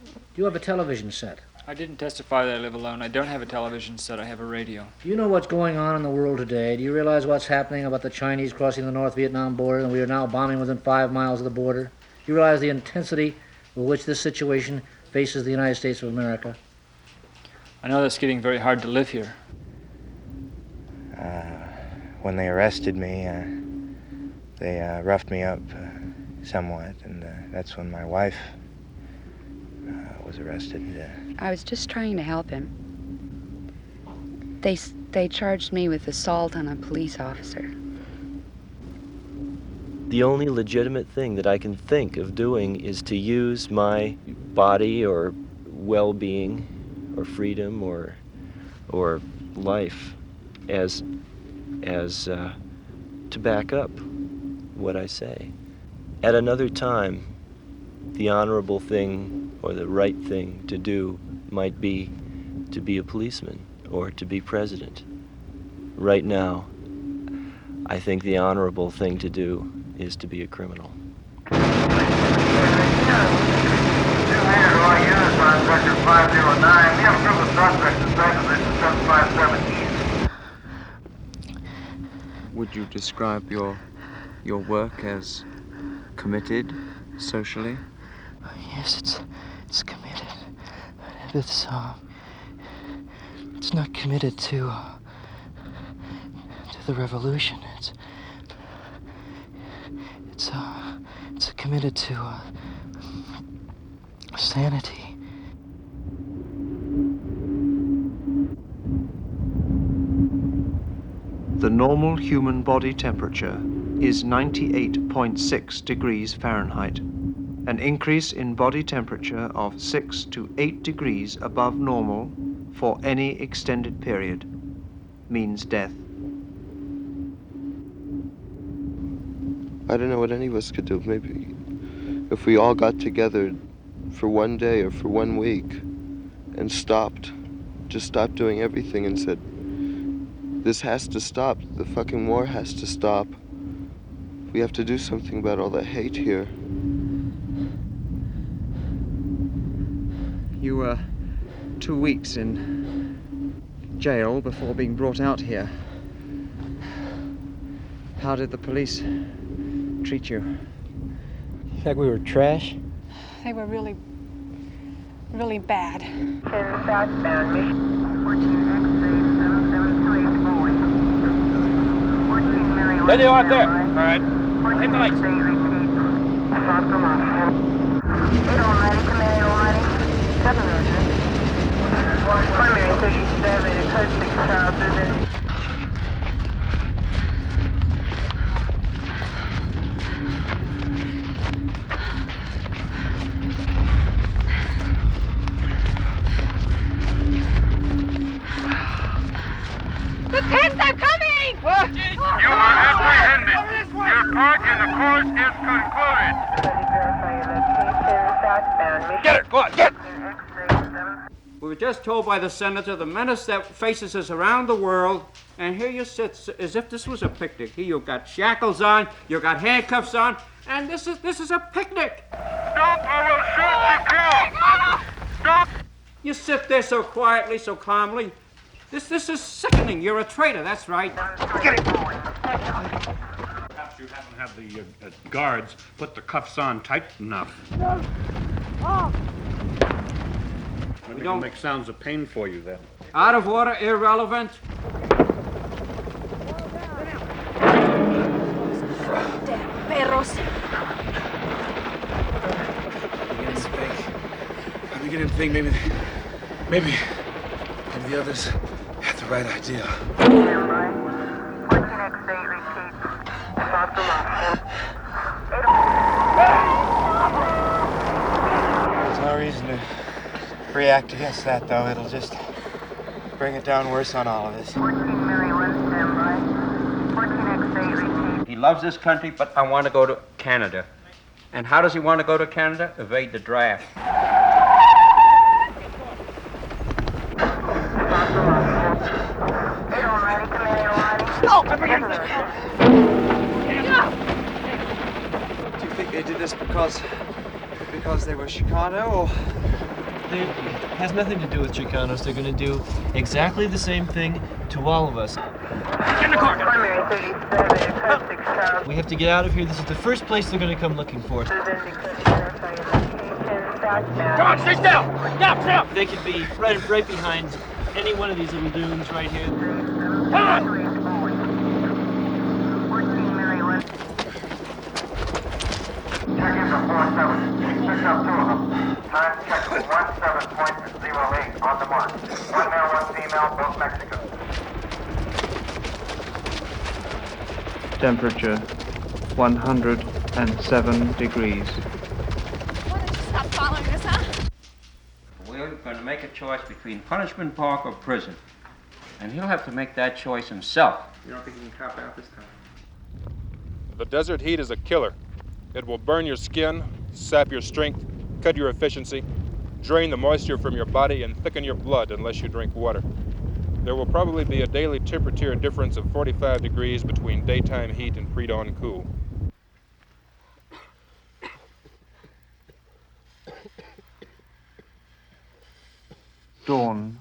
Do you have a television set? I didn't testify that I live alone. I don't have a television set. I have a radio. Do you know what's going on in the world today? Do you realize what's happening about the Chinese crossing the North Vietnam border, and we are now bombing within 5 miles of the border? Do you realize the intensity with which this situation faces the United States of America? I know that's getting very hard to live here. When they arrested me, they roughed me up somewhat, and that's when my wife was arrested. I was just trying to help him. They charged me with assault on a police officer. The only legitimate thing that I can think of doing is to use my body or well-being or freedom or life as to back up what I say. At another time, the honorable thing or the right thing to do might be to be a policeman or to be president. Right now, I think the honorable thing to do is to be a criminal. Sector 509. We have a group of suspects inside position 757 East. Would you describe your work as committed socially? Yes, it's committed. It's not committed to the revolution. It's committed to sanity. The normal human body temperature is 98.6 degrees Fahrenheit. An increase in body temperature of 6 to 8 degrees above normal for any extended period means death. I don't know what any of us could do. Maybe if we all got together for one day or for 1 week and just stopped doing everything and said, this has to stop. The fucking war has to stop. We have to do something about all that hate here. You were 2 weeks in jail before being brought out here. How did the police treat you? In fact, we were trash. They were really, really bad. Radio out there. All right. Hit the lights. The tanks are coming! What? You are apprehended. Your part in the course is concluded. Get her! Go on, get her! We were just told by the senator the menace that faces us around the world, and here you sit as if this was a picnic. Here you've got shackles on, you've got handcuffs on, and this is a picnic. Stop or we'll shoot you down. Stop. You sit there so quietly, so calmly. This is sickening. You're a traitor, that's right. Get it. Perhaps you haven't had the guards put the cuffs on tight enough. Maybe it'll make sounds of pain for you then. Out of order, irrelevant. Damn perros. I'm beginning to think maybe the others had the right idea. There's no reason to react against that, though. It'll just bring it down worse on all of us. 14 Millie 1, stand by. 14X8, repeat. He loves this country, but I want to go to Canada. And how does he want to go to Canada? Evade the draft. Do you think they did this because they were Chicano, or? It has nothing to do with Chicanos. They're going to do exactly the same thing to all of us. In the car. We have to get out of here. This is the first place they're going to come looking for us. Come on, stay still! Stop, stop! They could be right behind any one of these little dunes right here. Come on! 14 Millie 1. Check in for 47. We picked up 2 of them. Time check 17.08 on the mark. 1 male, 1 female, both Mexican. Temperature 107 degrees. Stop following us, huh? We're going to make a choice between punishment park or prison. And he'll have to make that choice himself. You don't think you can cop out this time? The desert heat is a killer. It will burn your skin, sap your strength, cut your efficiency, drain the moisture from your body, and thicken your blood unless you drink water. There will probably be a daily temperature difference of 45 degrees between daytime heat and pre-dawn cool. Dawn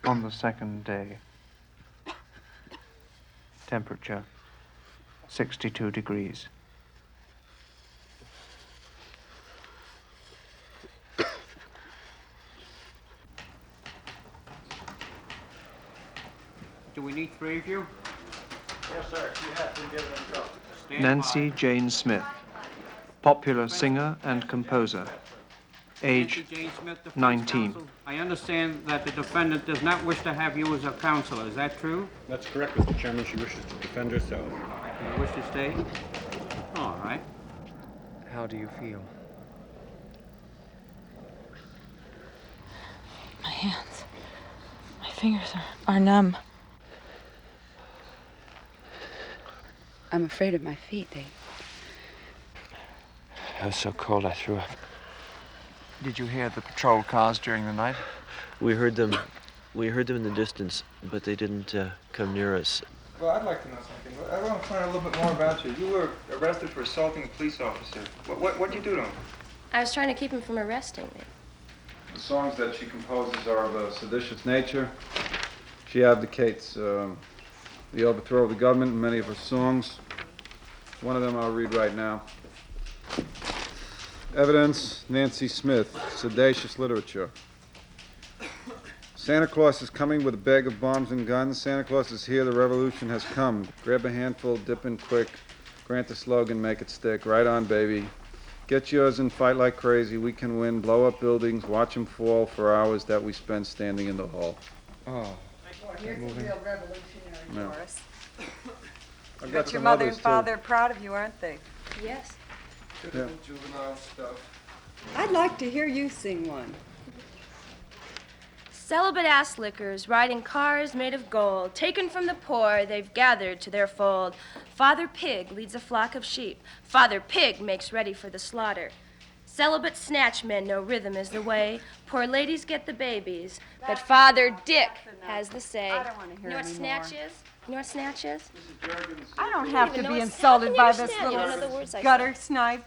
on the second day. Temperature 62 degrees. Do we need 3 of you? Yes, sir. You have been given control. Nancy Jane Smith, popular singer and composer, age Nancy Jane Smith, defense 19. counsel. I understand that the defendant does not wish to have you as a counselor. Is that true? That's correct, Mr. Chairman. She wishes to defend herself. Do you wish to stay? All right. How do you feel? My hands, my fingers are numb. I'm afraid of my feet. I was so cold I threw up. Did you hear the patrol cars during the night? We heard them in the distance, but they didn't come near us. Well, I'd like to know something. I want to find out a little bit more about you. You were arrested for assaulting a police officer. What'd you do to him? I was trying to keep him from arresting me. The songs that she composes are of a seditious nature. She advocates the overthrow of the government in many of her songs. One of them I'll read right now. Evidence, Nancy Smith, Sedacious Literature. Santa Claus is coming with a bag of bombs and guns. Santa Claus is here, the revolution has come. Grab a handful, dip in quick. Grant the slogan, make it stick. Right on, baby. Get yours and fight like crazy. We can win. Blow up buildings, watch them fall for hours that we spend standing in the hall. Oh. You're the real revolutionary, No. Morris. I've got But your some mother others, and too. father are proud of you, aren't they? Yes. Yeah. Juvenile stuff. I'd like to hear you sing one. Celibate ass lickers, riding cars made of gold, taken from the poor, they've gathered to their fold. Father Pig leads a flock of sheep. Father Pig makes ready for the slaughter. Celibate snatch men know rhythm is the way. Poor ladies get the babies, but Father Dick has the say. I don't want to hear You know what any snatch more. is? You know what snatch is? I don't You have don't to even be know what's insulted by happening. this You don't know the little words I gutter say. snipe.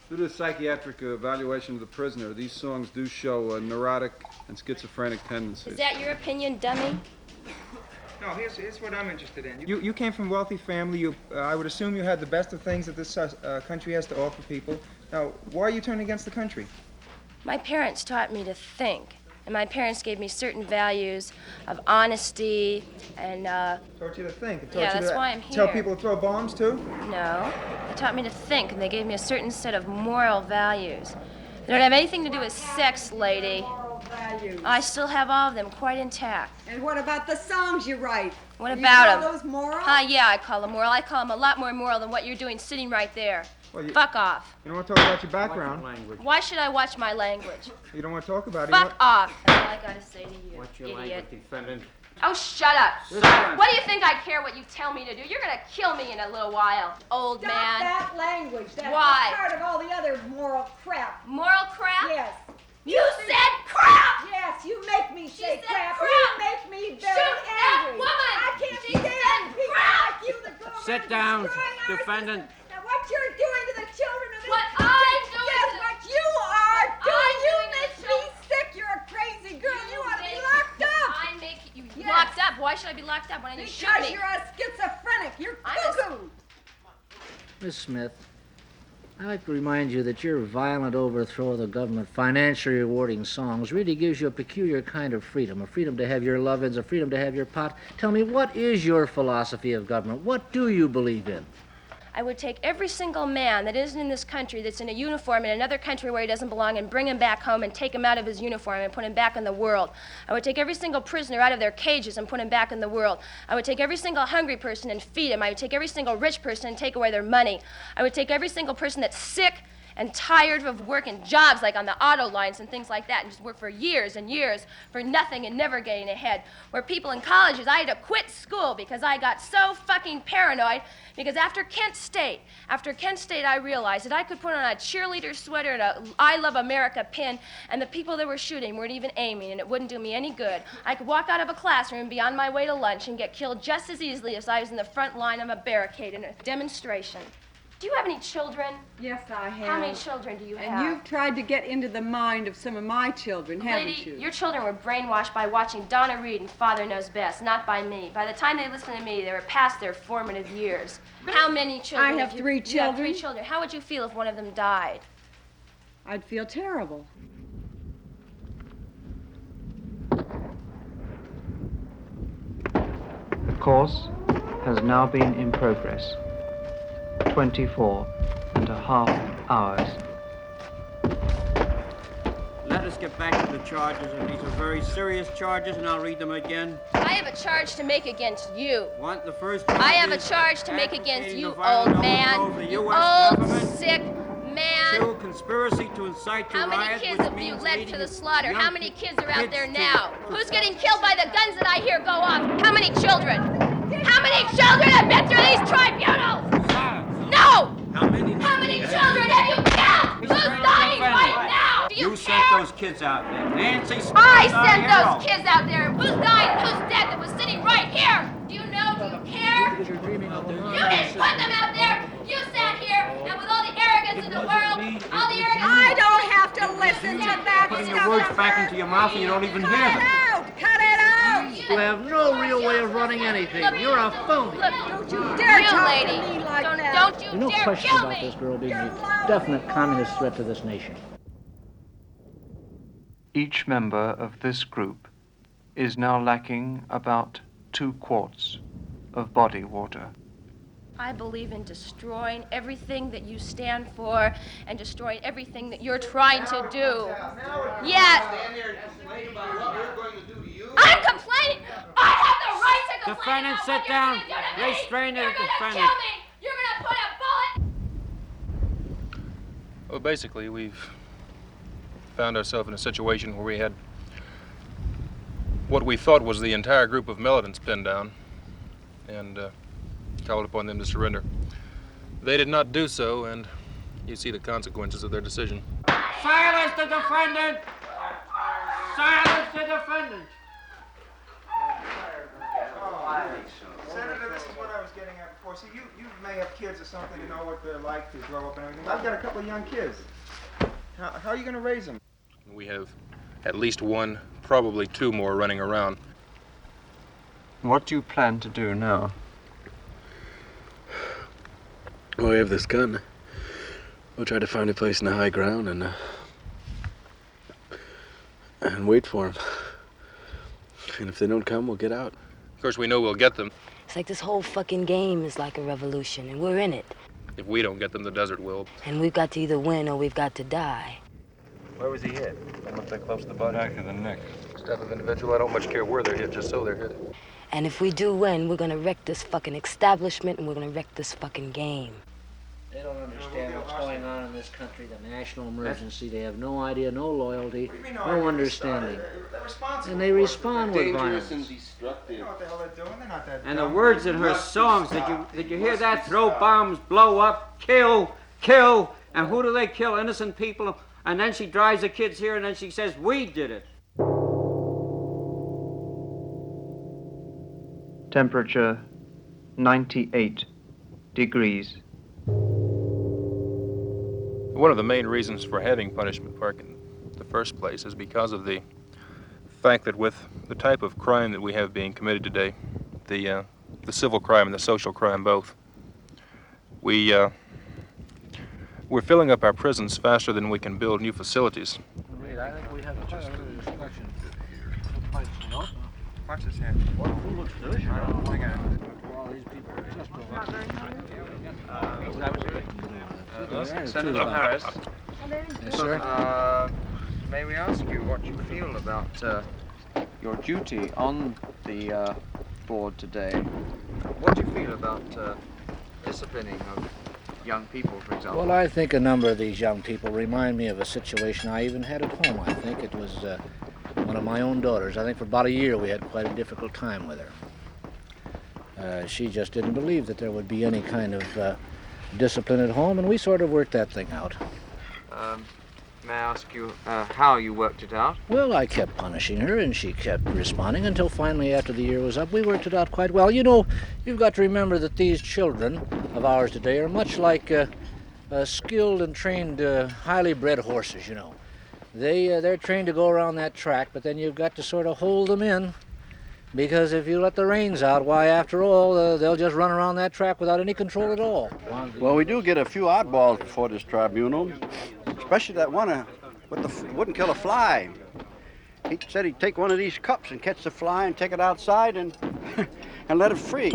Due to the psychiatric evaluation of the prisoner, these songs do show neurotic and schizophrenic tendencies. Is that your opinion, dummy? No, here's what I'm interested in. You came from a wealthy family. I would assume you had the best of things that this country has to offer people. Now, why are you turning against the country? My parents taught me to think, and my parents gave me certain values of honesty and, Taught you to think. It taught Yeah, you that's to why I'm tell here. people to throw bombs, too? No. They taught me to think, and they gave me a certain set of moral values. They don't have anything to do with sex, lady. moral values? I still have all of them quite intact. And what about the songs you write? What You about call them? those moral? Yeah, I call them moral. I call them a lot more moral than what you're doing sitting right there. Well, you- Fuck off. You don't want to talk about your background. Why should I watch my language? You don't want to talk about it. Fuck off. That's all I gotta say to you, What's your idiot. language, defendant? Oh, shut up. This one. What do you think I care what you tell me to do? You're gonna kill me in a little while, old Stop man. that language. That's Why? part of all the other moral crap. Moral crap? Yes. You said crap! Yes, you make me say said crap. crap. You make me very Shoot that angry. woman! I can't She stand said people crap! like you that go around Sit down, destroying our defendant. system. Now, what you're doing to the children of this What country, I'm doing yes, to- what you are doing, I'm you doing to make the me sick. You're a crazy girl. You ought to be locked up. I make you Yes. locked up. Why should I be locked up? Why don't you shoot Because me? you're a schizophrenic. You're I'm a- cuckoo. Miss Smith, I'd like to remind you that your violent overthrow of the government, financially rewarding songs, really gives you a peculiar kind of freedom, a freedom to have your lovins, a freedom to have your pot. Tell me, what is your philosophy of government? What do you believe in? I would take every single man that isn't in this country, that's in a uniform in another country where he doesn't belong, and bring him back home and take him out of his uniform and put him back in the world. I would take every single prisoner out of their cages and put him back in the world. I would take every single hungry person and feed him. I would take every single rich person and take away their money. I would take every single person that's sick and tired of working jobs like on the auto lines and things like that, and just work for years and years for nothing and never getting ahead. Where people in colleges, I had to quit school because I got so fucking paranoid, because after Kent State, I realized that I could put on a cheerleader sweater and a I Love America pin, and the people that were shooting weren't even aiming, and it wouldn't do me any good. I could walk out of a classroom and be on my way to lunch and get killed just as easily as I was in the front line of a barricade in a demonstration. Do you have any children? Yes, I have. How many children do you have? And you've tried to get into the mind of some of my children, haven't Lady, you? your children were brainwashed by watching Donna Reed and Father Knows Best, not by me. By the time they listened to me, they were past their formative years. How many children? I have you- 3 You have children. 3 children. How would you feel if one of them died? I'd feel terrible. The course has now been in progress 24.5 hours. Let us get back to the charges, and these are very serious charges, and I'll read them again. I have a charge to make against you. One, the first I have a is charge to make against advocating you, the violent old man. overthrow of the You US old, government. sick man. 2, conspiracy to incite to How many riot, kids which have you means led leading to the slaughter? young How many kids are out kids there to- now? Who's getting killed by the guns that I hear go off? How many children? How many children have been through these tribunals? No! How many children have you killed? Who's dying right now? Do you sent care? those kids out there. Nancy Smith, I our sent hero. those kids out there. Who's died and who's dead that was sitting right here? Do you know? Do you care? Because you're dreaming of a You didn't put them out there. You sat here, and with all the arrogance in the world, all the arrogance. I don't have to listen to that Putting stuff. your words back into your mouth and you don't even hear Cut it them. out! Cut it out! You have no real way of running anything. You're a phony. Look, Don't you dare you talk lady. to me like don't, that. don't you There's no dare question kill about me. this girl being a definite communist threat to this nation. Each member of this group is now lacking about 2 quarts of body water. I believe in destroying everything that you stand for and destroying everything that you're trying to do. Yet, I'm complaining. I have the right to complain. Defendant, about sit what you're down. gonna do to me. Restrain the You're gonna defendant. kill me. You're gonna put a bullet. Well, basically, we've found ourselves in a situation where we had what we thought was the entire group of militants pinned down and called upon them to surrender. They did not do so, and you see the consequences of their decision. Silence the defendant! Silence the defendant! Senator, this is what I was getting at before. See, you may have kids or something to know what they're like to grow up and everything. I've got a couple of young kids. How are you going to raise them? We have at least 1, probably 2 more running around. What do you plan to do now? Well, we have this gun. We'll try to find a place in the high ground and wait for them. And if they don't come, we'll get out. Of course, we know we'll get them. It's like this whole fucking game is like a revolution, and we're in it. If we don't get them, the desert will. And we've got to either win or we've got to die. Where was he hit? I'm up there close to the body. Back of the neck. This type of individual, I don't much care where they're hit, just so they're hit. And if we do win, we're gonna wreck this fucking establishment and we're gonna wreck this fucking game. They don't understand what's going on in this country, the national emergency. They have no idea, no loyalty, no understanding. And they respond with violence. And destructive. You know what the hell they're doing? They're not that And the dumb. words in her songs, did you hear that? Throw bombs, blow up, kill, kill. And who do they kill? Innocent people. And then she drives the kids here and then she says, we did it. Temperature 98 degrees. One of the main reasons for having punishment park in the first place is because of the fact that with the type of crime that we have being committed today, the civil crime and the social crime both, we're filling up our prisons faster than we can build new facilities. Wait, I think we have just an inspection. Watch this hand. Who looks good? I don't think All these people are just Senator Harris. Yes, sir. May we ask you what you feel about your duty on the board today? What do you feel about disciplining of young people, for example? Well, I think a number of these young people remind me of a situation I even had at home. I think it was one of my own daughters. I think for about a year we had quite a difficult time with her. She just didn't believe that there would be any kind of discipline at home, and we sort of worked that thing out. May I ask you how you worked it out? Well, I kept punishing her, and she kept responding until finally, after the year was up, we worked it out quite well. You know, you've got to remember that these children of ours today are much like skilled and trained, highly bred horses, you know. They're trained to go around that track, but then you've got to sort of hold them in, because if you let the reins out, why, after all, they'll just run around that track without any control at all. Well, we do get a few oddballs before this tribunal, especially that one wouldn't kill a fly. He said he'd take one of these cups and catch the fly and take it outside and and let it free.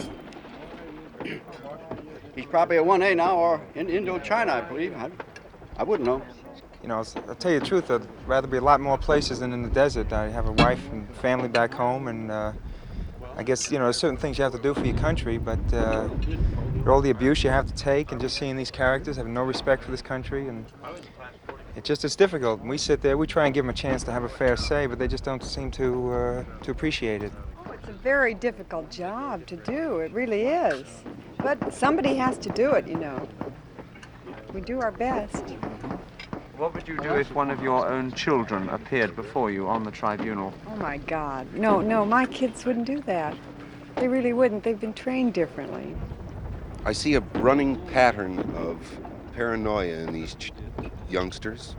He's probably a 1A now, or in Indochina, I believe. I wouldn't know. You know, I'll tell you the truth, I'd rather be a lot more places than in the desert. I have a wife and family back home, and I guess, you know, there's certain things you have to do for your country, but all the abuse you have to take, and just seeing these characters having no respect for this country, and it's difficult. We sit there, we try and give them a chance to have a fair say, but they just don't seem to appreciate it. Oh, it's a very difficult job to do. It really is. But somebody has to do it, you know. We do our best. What would you do if one of your own children appeared before you on the tribunal? Oh, my God. No, my kids wouldn't do that. They really wouldn't. They've been trained differently. I see a running pattern of paranoia in these youngsters.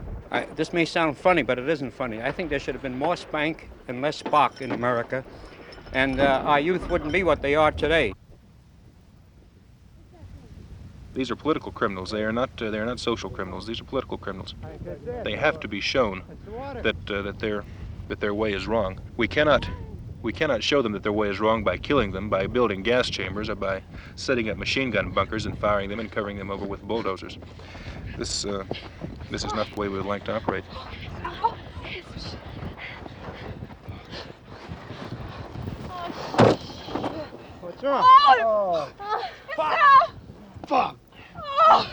This may sound funny, but it isn't funny. I think there should have been more spank and less Spock in America, and our youth wouldn't be what they are today. These are political criminals. They are not social criminals. These are political criminals. They have to be shown that their way is wrong. We cannot show them that their way is wrong by killing them, by building gas chambers, or by setting up machine gun bunkers and firing them and covering them over with bulldozers. This is not the way we would like to operate. What's wrong? Oh! Fuck! Fuck! Oh!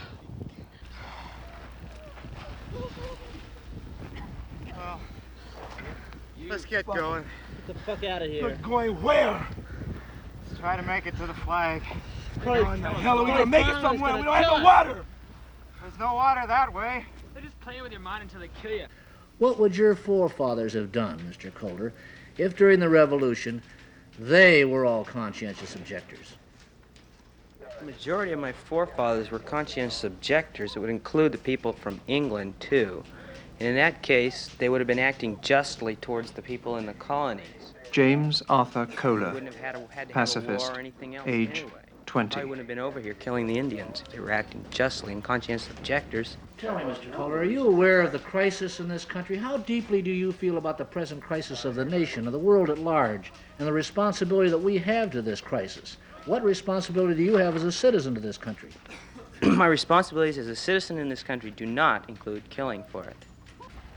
Let's get going. Get the fuck out of here. We're going where? Let's try to make it to the flag. How the hell are we gonna make it somewhere? We don't have no water! There's no water that way. They're just playing with your mind until they kill you. What would your forefathers have done, Mr. Calder, if during the Revolution they were all conscientious objectors? The majority of my forefathers were conscientious objectors. It would include the people from England, too. And in that case, they would have been acting justly towards the people in the colonies. James Arthur Kohler, Wouldn't have had to pacifist, have a war or anything else age anyway. 20. I wouldn't have been over here killing the Indians if they were acting justly and conscientious objectors. Tell me, Mr. Calder, are you aware of the crisis in this country? How deeply do you feel about the present crisis of the nation, of the world at large, and the responsibility that we have to this crisis? What responsibility do you have as a citizen to this country? My responsibilities as a citizen in this country do not include killing for it.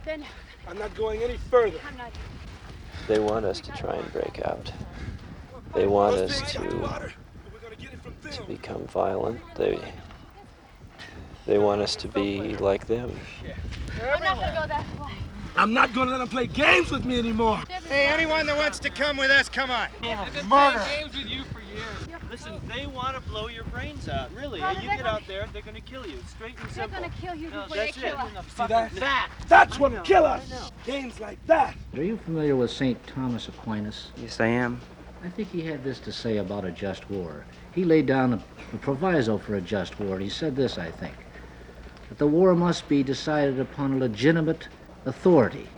Then I'm not going any further. I'm not. They want us to try and break out. They want us to become violent. They want us to be like them. I'm not gonna go that way. I'm not going to let them play games with me anymore. Hey, anyone that wants to come with us, come on. They've been Murder. playing games with you for years. Listen, they want to blow your brains out. Really, Brother, you they're get gonna- out there, they're going to kill you. Straight and They're simple. gonna kill you No, before they that's kill it. us. See that? That's what'll kill us. Games like that. Are you familiar with St. Thomas Aquinas? Yes, I am. I think he had this to say about a just war. He laid down a proviso for a just war, and he said this, I think, that the war must be decided upon a legitimate authority,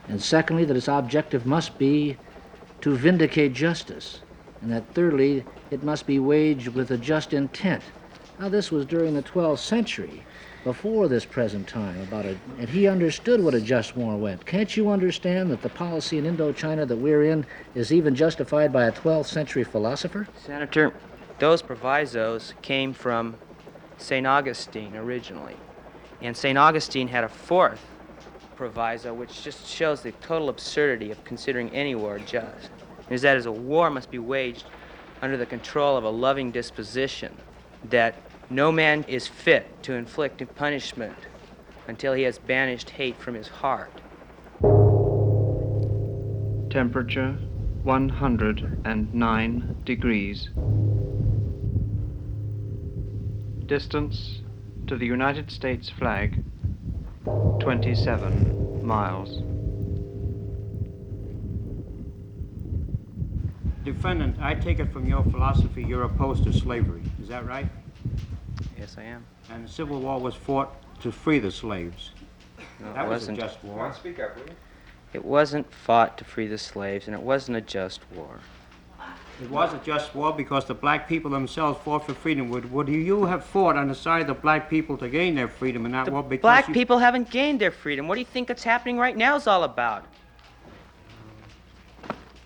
and secondly, that its objective must be to vindicate justice, and that thirdly, it must be waged with a just intent. Now, this was during the 12th century, before this present time, and he understood what a just war meant. Can't you understand that the policy in Indochina that we're in is even justified by a 12th century philosopher? Senator, those provisos came from St. Augustine originally. And St. Augustine had a fourth proviso, which just shows the total absurdity of considering any war just. Is that a war must be waged under the control of a loving disposition, that no man is fit to inflict punishment until he has banished hate from his heart. Temperature 109 degrees. Distance to the United States flag 27 miles. Defendant, I take it from your philosophy you're opposed to slavery. Is that right? Yes, I am. And the Civil War was fought to free the slaves. No, That it was wasn't. a just war. Speak up, will you? It wasn't fought to free the slaves, and it wasn't a just war. It was a just war because the black people themselves fought for freedom. Would you have fought on the side of the black people to gain their freedom in that war? Because Black people haven't gained their freedom. What do you think that's happening right now is all about?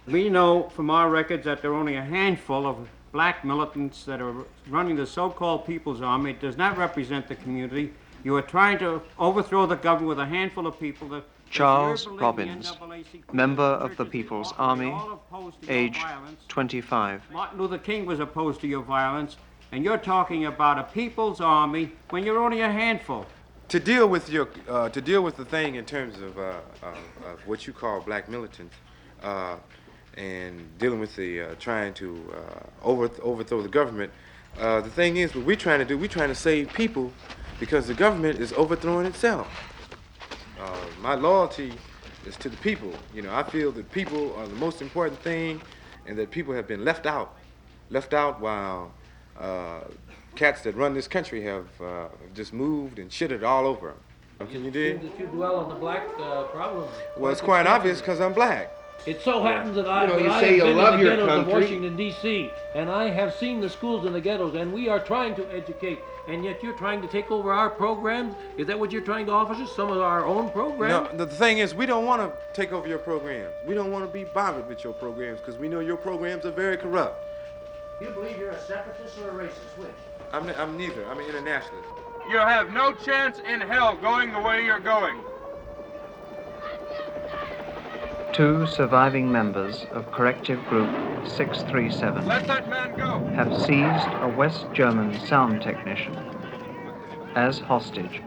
We know from our records that there are only a handful of black militants that are running the so-called People's Army. It does not represent the community. You are trying to overthrow the government with a handful of people that... Charles Robbins, member of the People's Army, age 25. Martin Luther King was opposed to your violence, and you're talking about a people's army when you're only a handful. To deal with the thing in terms of what you call black militants, and dealing with the trying to overthrow the government, the thing is, what we're trying to do, we're trying to save people because the government is overthrowing itself. My loyalty is to the people. You know, I feel that people are the most important thing, and that people have been left out while cats that run this country have just moved and shitted all over them. Can you dig? That you dwell on the black problem. Well, it's quite obvious because I'm black. It so happens that I You know, you have say you been love in the your ghettos of country. Washington, D.C., and I have seen the schools in the ghettos, and we are trying to educate, and yet you're trying to take over our programs? Is that what you're trying to offer us, some of our own programs? No, the thing is, we don't want to take over your programs. We don't want to be bothered with your programs because we know your programs are very corrupt. You believe you're a separatist or a racist? Which? I'm neither. I'm an internationalist. You have no chance in hell going the way you're going. 2 surviving members of Corrective Group 637 Let that man go. have seized a West German sound technician as hostage.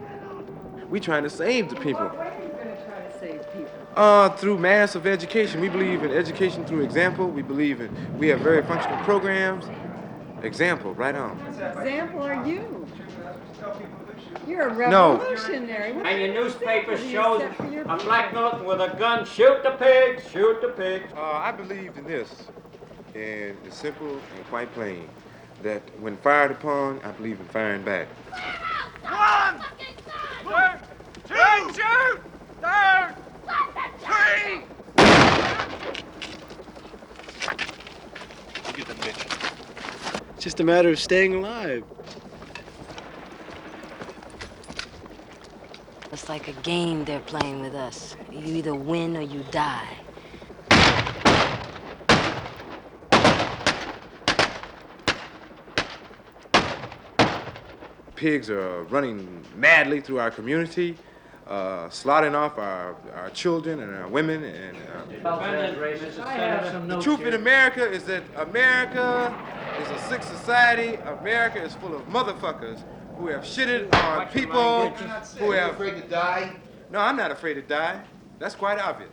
We trying to save the people. What are you going to try to save people? Through massive education. We believe in education through example. We have very functional programs. Example, right on. What example are you? You're a No. revolutionary. What And your kind of newspaper example do you shows set for your a people? black militant with a gun, shoot the pigs, shoot the pigs. I believed in this, and it's simple and quite plain, that when fired upon, I believe in firing back. 1, 2, shoot! 3! Get the bitch. It's just a matter of staying alive. It's like a game they're playing with us. You either win or you die. Pigs are running madly through our community. slaughtering off our children and our women. And the truth in America is that America is a sick society. America is full of motherfuckers who have shitted on people who have... Are you afraid to die? No, I'm not afraid to die. That's quite obvious.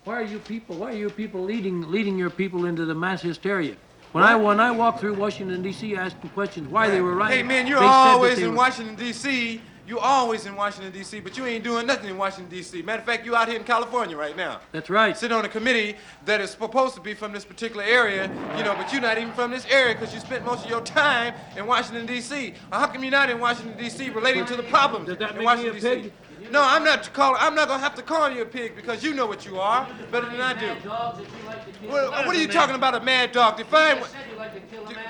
Why are you people leading your people into the mass hysteria? When I walked through Washington, D.C., asking questions why they were rioting. Hey, man, you're they said always that they in were... Washington, D.C. You always in Washington, D.C., but you ain't doing nothing in Washington, D.C. Matter of fact, you out here in California right now. That's right. Sit on a committee that is supposed to be from this particular area, you know, but you're not even from this area because you spent most of your time in Washington, D.C. How come you're not in Washington, D.C. relating to the problems Does that in make Washington, me a D.C.? pig? No, I'm not gonna have to call you a pig because you know what you are better than I do. What are you talking about, a mad dog? Define what...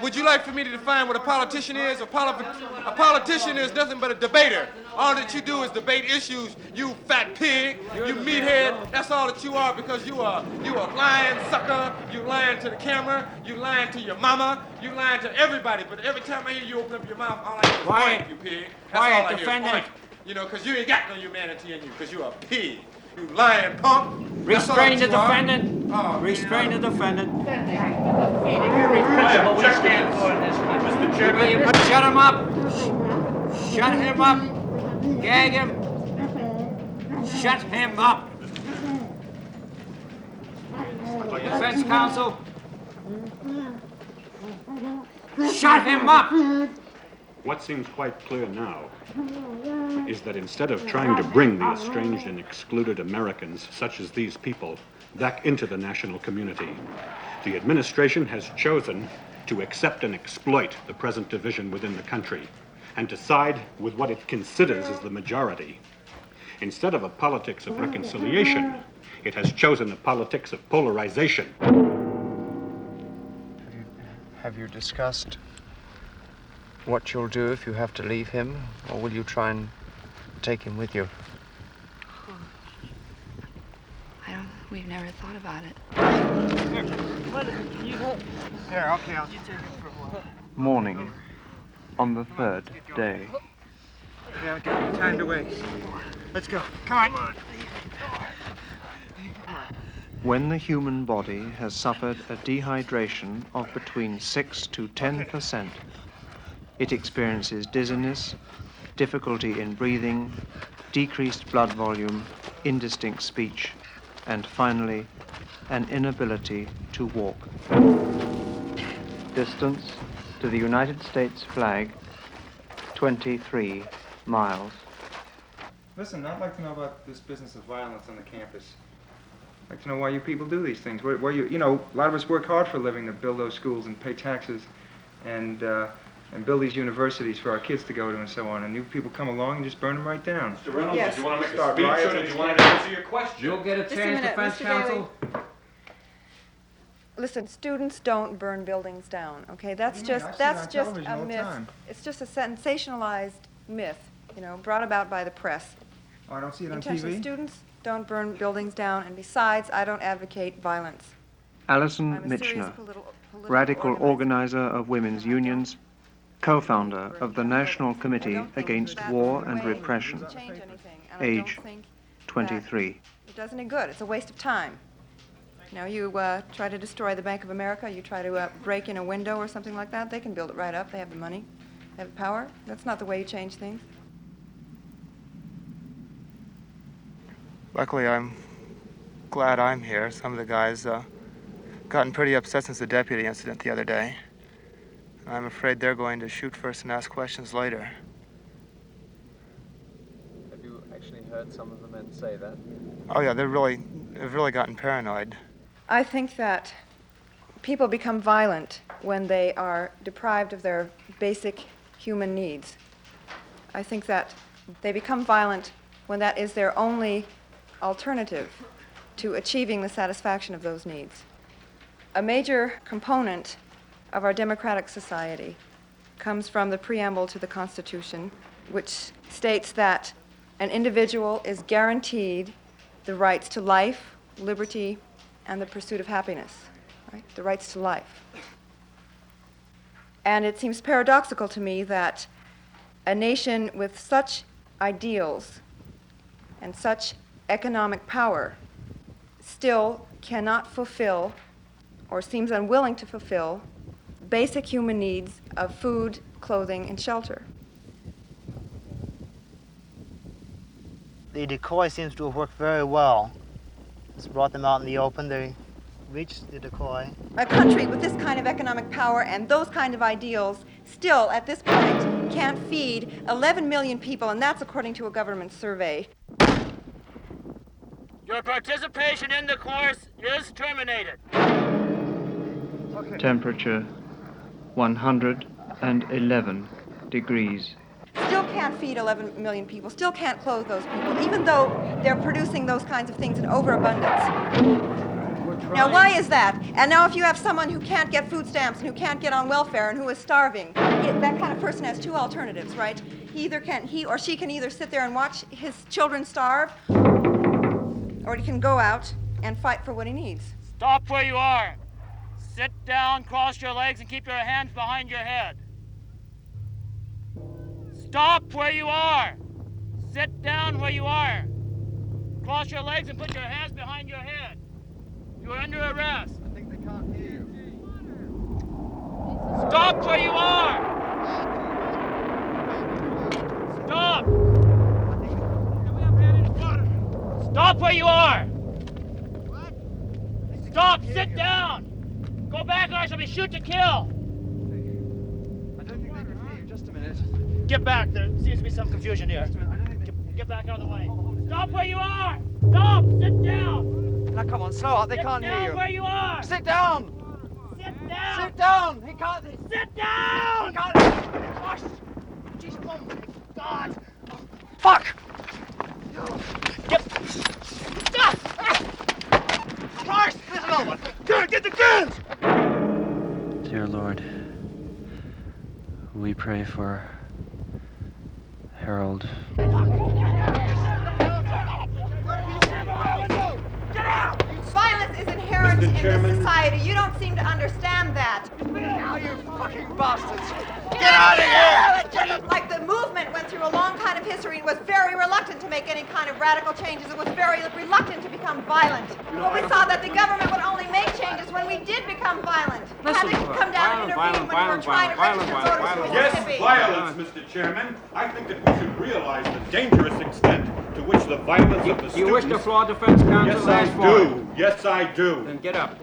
Would you like for me to define what a politician is? A politician is nothing but a debater. All that you do is debate issues, you fat pig, you meathead. That's all that you are because you a lying sucker. You lying to the camera. You lying to your mama. You lying to everybody. But every time I hear you open up your mouth, all I hear is Quiet. you pig. That's Quiet, all I hear is defendant. point. You know, because you ain't got no humanity in you because you're a pig. You lying punk. That's all Restrain that the you are. defendant. Oh, Restrain the defendant. Mr. Chairman. Shut him up. Shut him up. Gag him. Shut him up. Defense counsel. Shut him up. What seems quite clear now is that instead of trying to bring the estranged and excluded Americans, such as these people, back into the national community, the administration has chosen to accept and exploit the present division within the country and to side with what it considers as the majority. Instead of a politics of reconciliation, it has chosen a politics of polarization. Have you discussed what you'll do if you have to leave him, or will you try and take him with you? We've never thought about it. Here, okay, I'll take him for a while. Morning, on the third day. Yeah, got no time to waste. Let's go. Come on. When the human body has suffered a dehydration of between 6 to 10%, it experiences dizziness, difficulty in breathing, decreased blood volume, indistinct speech, and finally, an inability to walk. Distance to the United States flag, 23 miles. Listen, I'd like to know about this business of violence on the campus. I'd like to know why you people do these things. Why you know, a lot of us work hard for a living to build those schools and pay taxes and build these universities for our kids to go to and so on. And you people come along and just burn them right down. Mr. Reynolds, Yes. did you want to make a Start speech or rioting. did you want to answer your question? You'll get a Just a chance, minute, defense Mr. counsel. Listen, students don't burn buildings down, okay? That's What do you mean? just I see it that's on just television a all the myth. time. It's just a sensationalized myth, you know, brought about by the press. Oh, I don't see it on Intentionally, TV? students don't burn buildings down, and besides, I don't advocate violence. Alison I'm a serious Michener, political radical organizer. organizer of women's unions, co-founder of the National Committee Against War and Repression, Change anything, and I don't age think 23. it does any good. It's a waste of time. You know, you try to destroy the Bank of America, you try to break in a window or something like that, they can build it right up. They have the money, they have the power. That's not the way you change things. Luckily, I'm glad I'm here. Some of the guys gotten pretty upset since the deputy incident the other day. I'm afraid they're going to shoot first and ask questions later. Have you actually heard some of the men say that? Oh yeah, they've really gotten paranoid. I think that people become violent when they are deprived of their basic human needs. I think that they become violent when that is their only alternative to achieving the satisfaction of those needs. A major component of our democratic society comes from the preamble to the Constitution, which states that an individual is guaranteed the rights to life, liberty, and the pursuit of happiness, right? The rights to life. And it seems paradoxical to me that a nation with such ideals and such economic power still cannot fulfill, or seems unwilling to fulfill, basic human needs of food, clothing, and shelter. The decoy seems to have worked very well. It's brought them out in the open. They reached the decoy. A country with this kind of economic power and those kind of ideals still, at this point, can't feed 11 million people, and that's according to a government survey. Your participation in the course is terminated. Temperature 111 degrees. Still can't feed 11 million people, still can't clothe those people, even though they're producing those kinds of things in overabundance. Now, why is that? And now if you have someone who can't get food stamps and who can't get on welfare and who is starving, that kind of person has two alternatives, right? He or she can either sit there and watch his children starve, or he can go out and fight for what he needs. Stop where you are. Sit down, cross your legs, and keep your hands behind your head. Stop where you are. Sit down where you are. Cross your legs and put your hands behind your head. You are under arrest. I think they can't hear you. Stop where you are. Stop. Stop where you are. Stop. Sit down. Go back or I shall be shoot to kill. I don't think they can hear you. Just a minute. Get back. There seems to be some confusion here. Get back out of the way. Stop where you are. Stop. Sit down. Now come on, slow up. They can't hear you. Sit down where you are. Sit down. Sit down. Sit down. He can't. Sit down. He can't. Gosh. Jesus, oh my God. Fuck. Get. Stop. Christ, there's another one. Get the guns. Dear Lord, we pray for Harold. Violence is inherent in this society. You don't seem to understand that. Now, you fucking bastards. Get out of here! Like the movement went through a long kind of history and was very reluctant to make any kind of radical changes. It was very reluctant to become violent. But we saw that the government would only make changes when we did become violent. We had to come down and intervene when we were trying to register voters who were Yes, Mississippi. violence, Mr. Chairman. I think that we should realize the dangerous extent to which the violence of the students... Do you wish the Floor Defense Counsel? Yes, I do. Yes, I do. Then get up.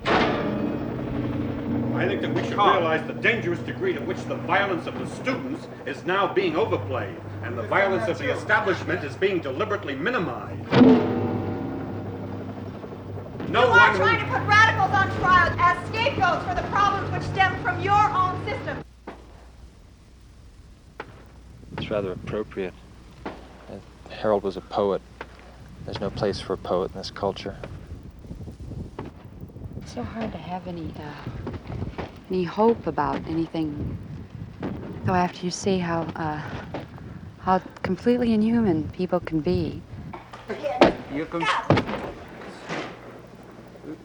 I think that we should realize the dangerous degree to which the violence of the students is now being overplayed, and the violence of the establishment is being deliberately minimized. You are trying to put radicals on trial as scapegoats for the problems which stem from your own system. It's rather appropriate. Harold was a poet. There's no place for a poet in this culture. It's so hard to have any hope about anything. Though after you see how completely inhuman people can be.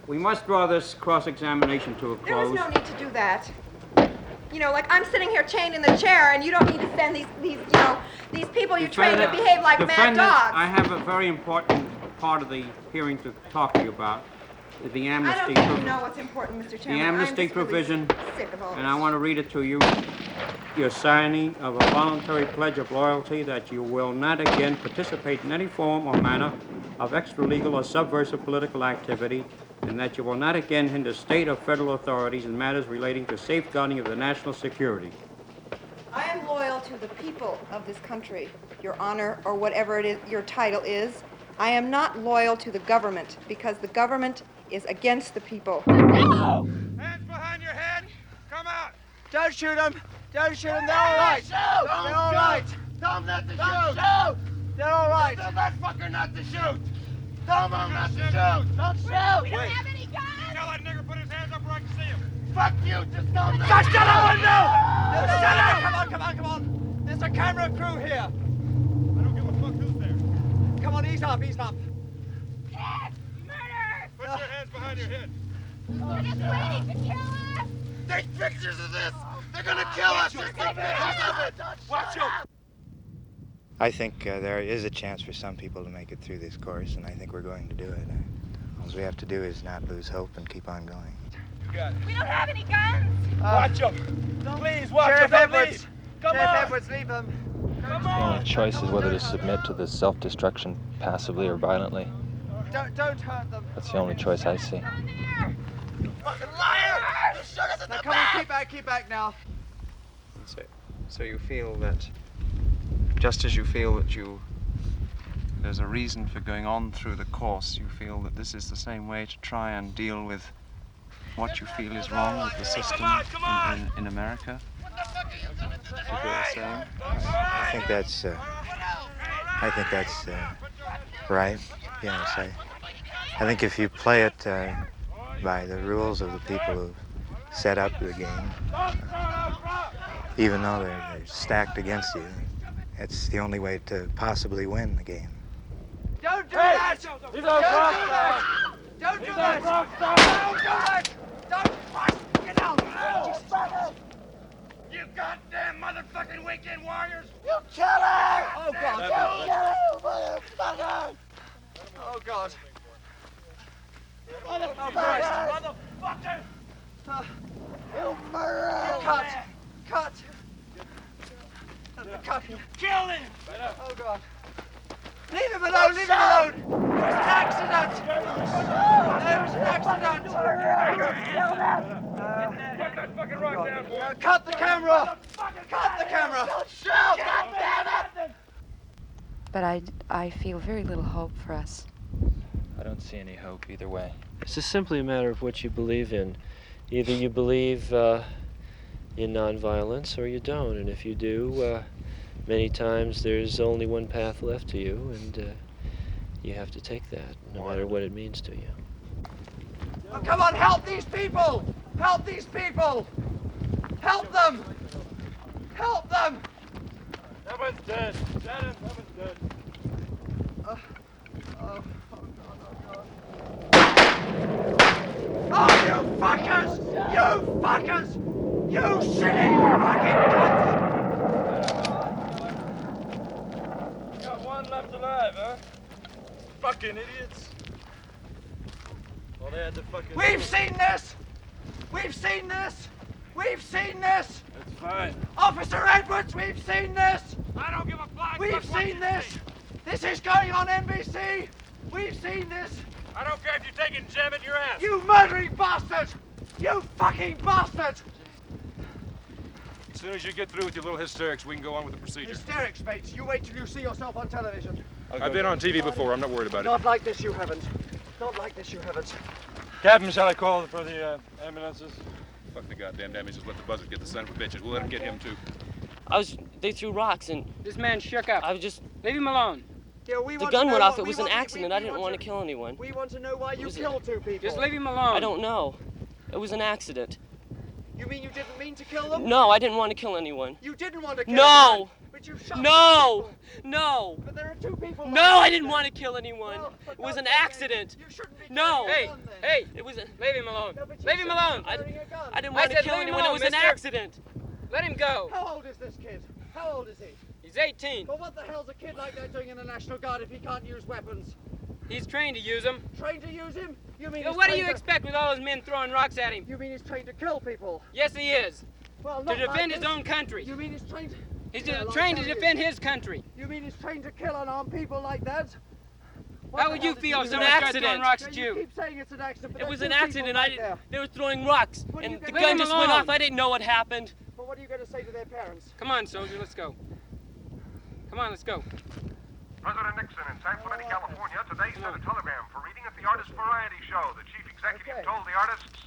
We must draw this cross-examination to a close. There is no need to do that. You know, like I'm sitting here chained in the chair, and you don't need to send these people you train to behave like mad dogs. I have a very important part of the hearing to talk to you about. The amnesty. I don't think you know what's important, Mr. Chairman. The amnesty provision, sick of all and I want to read it to you. Your signing of a voluntary pledge of loyalty that you will not again participate in any form or manner of extra-legal or subversive political activity, and that you will not again hinder state or federal authorities in matters relating to safeguarding of the national security. I am loyal to the people of this country, Your Honor, or whatever it is your title is. I am not loyal to the government because the government is against the people. No! Hands behind your head. Come out. Don't shoot them. Don't shoot them. They're all right. They're all right. Tell them not to shoot. They're all right. Tell that fucker not to shoot. Tell them not to shoot. Don't shoot. We don't have any guns. Tell that nigger put his hands up where I can see him. Fuck you. Just tell them. Shut up, window. Shut up. Come on. There's a camera crew here. I don't give a fuck who's there. Come on, ease up. Yes! Murder! Put your hands behind your head. They're just waiting to kill us! Take pictures of this! They're gonna kill us! Just take pictures of it! Watch out! I think there is a chance for some people to make it through this course, and I think we're going to do it. All we have to do is not lose hope and keep on going. You got it. We don't have any guns! Watch them! Please, watch Sheriff them! Edwards! Come Sheriff on! Edwards, leave them! Come The on! only choice is whether to submit to this self-destruction passively or violently. Don't hurt them. That's the only choice I see. Fucking liar! You shoot us in the back! Keep back now. So you feel that, just as you feel that there's a reason for going on through the course, you feel that this is the same way to try and deal with what you feel is wrong with the system in America? You feel the same? I think that's right. Yes, I think if you play it by the rules of the people who set up the game, even though they're stacked against you, it's the only way to possibly win the game. Don't do that! Don't do that! Don't do that! Don't do that! Don't get down! You goddamn motherfucking weekend warriors! You killer! Oh God! You killer, motherfucker! Oh God! Motherfucker! You murderer! Cut! Cut! Kill him! Oh God! Leave him alone! Leave him alone! It was an accident! It was an accident! Put that fucking rock down, boy! Cut the camera! Cut the camera! But I feel very little hope for us. I don't see any hope either way. It's just simply a matter of what you believe in. Either you believe in nonviolence or you don't, and if you do, many times there's only one path left to you, and you have to take that, no matter what it means to you. Oh, come on, help these people! Help these people! Help them! Help them! That one's dead. That one's dead. Oh, you fuckers! You fuckers! You shitty fucking cunts! Got one left alive, huh? Fucking idiots. Well, they had to fucking... We've seen this! We've seen this! We've seen this! That's fine. Officer Edwards, we've seen this! I don't give a flying We've fuck what seen you this! see. This is going on NBC! We've seen this! I don't care if you're taking jam at your ass. You murdering bastard! You fucking bastard! As soon as you get through with your little hysterics, we can go on with the procedure. Hysterics, mates. You wait till you see yourself on television. I've been on TV before. I'm not worried about it. Not like this, you haven't. Not like this, you haven't. Captain, shall I call for the ambulances? Fuck the goddamn damage. Just let the buzzard get the son of a bitches. We'll let him get him, too. They threw rocks and... This man shook up. I was just... Leave him alone. Yeah, we The want gun to went know off. what- It was we an an want- accident. I didn't want to kill anyone. We want to know why you killed two people. Just leave him alone. I don't know. It was an accident. You mean you didn't mean to kill them? No, I didn't want to kill anyone. You didn't want to kill No! them, but you shot No! two people. No! But there are two people. No, I didn't want to kill anyone. It was an accident. You shouldn't be No! Hey, hey! It was a... Leave him alone. No, but you Leave him alone. I didn't I want to said kill leave him anyone. It alone, was an mister. accident. Let him go. How old is this kid? How old is he? He's 18. Well, what the hell's a kid like that doing in the National Guard if he can't use weapons? He's trained to use them. Trained to use him? You mean Yo, he's what do trained you to- expect with all those men throwing rocks at him? You mean he's trained to kill people? Yes, he is. Well, To not like defend his this. own country. You mean he's trained? He's Yeah, like trained to that he is. defend his country. You mean he's trained to kill unarmed people like that? How would you feel if an someone started accident. throwing rocks at You you? keep saying it's an accident, but It there was are an two people accident. right there. They were throwing rocks, What are you and the gonna- gun Leave him just went alone. off. I didn't know what happened. But what are you going to say to their parents? Come on, soldier, let's go. Come on, let's go. President Nixon in San Clemente, California, today sent a telegram for reading at the Artist Variety Show. The chief executive told the artists,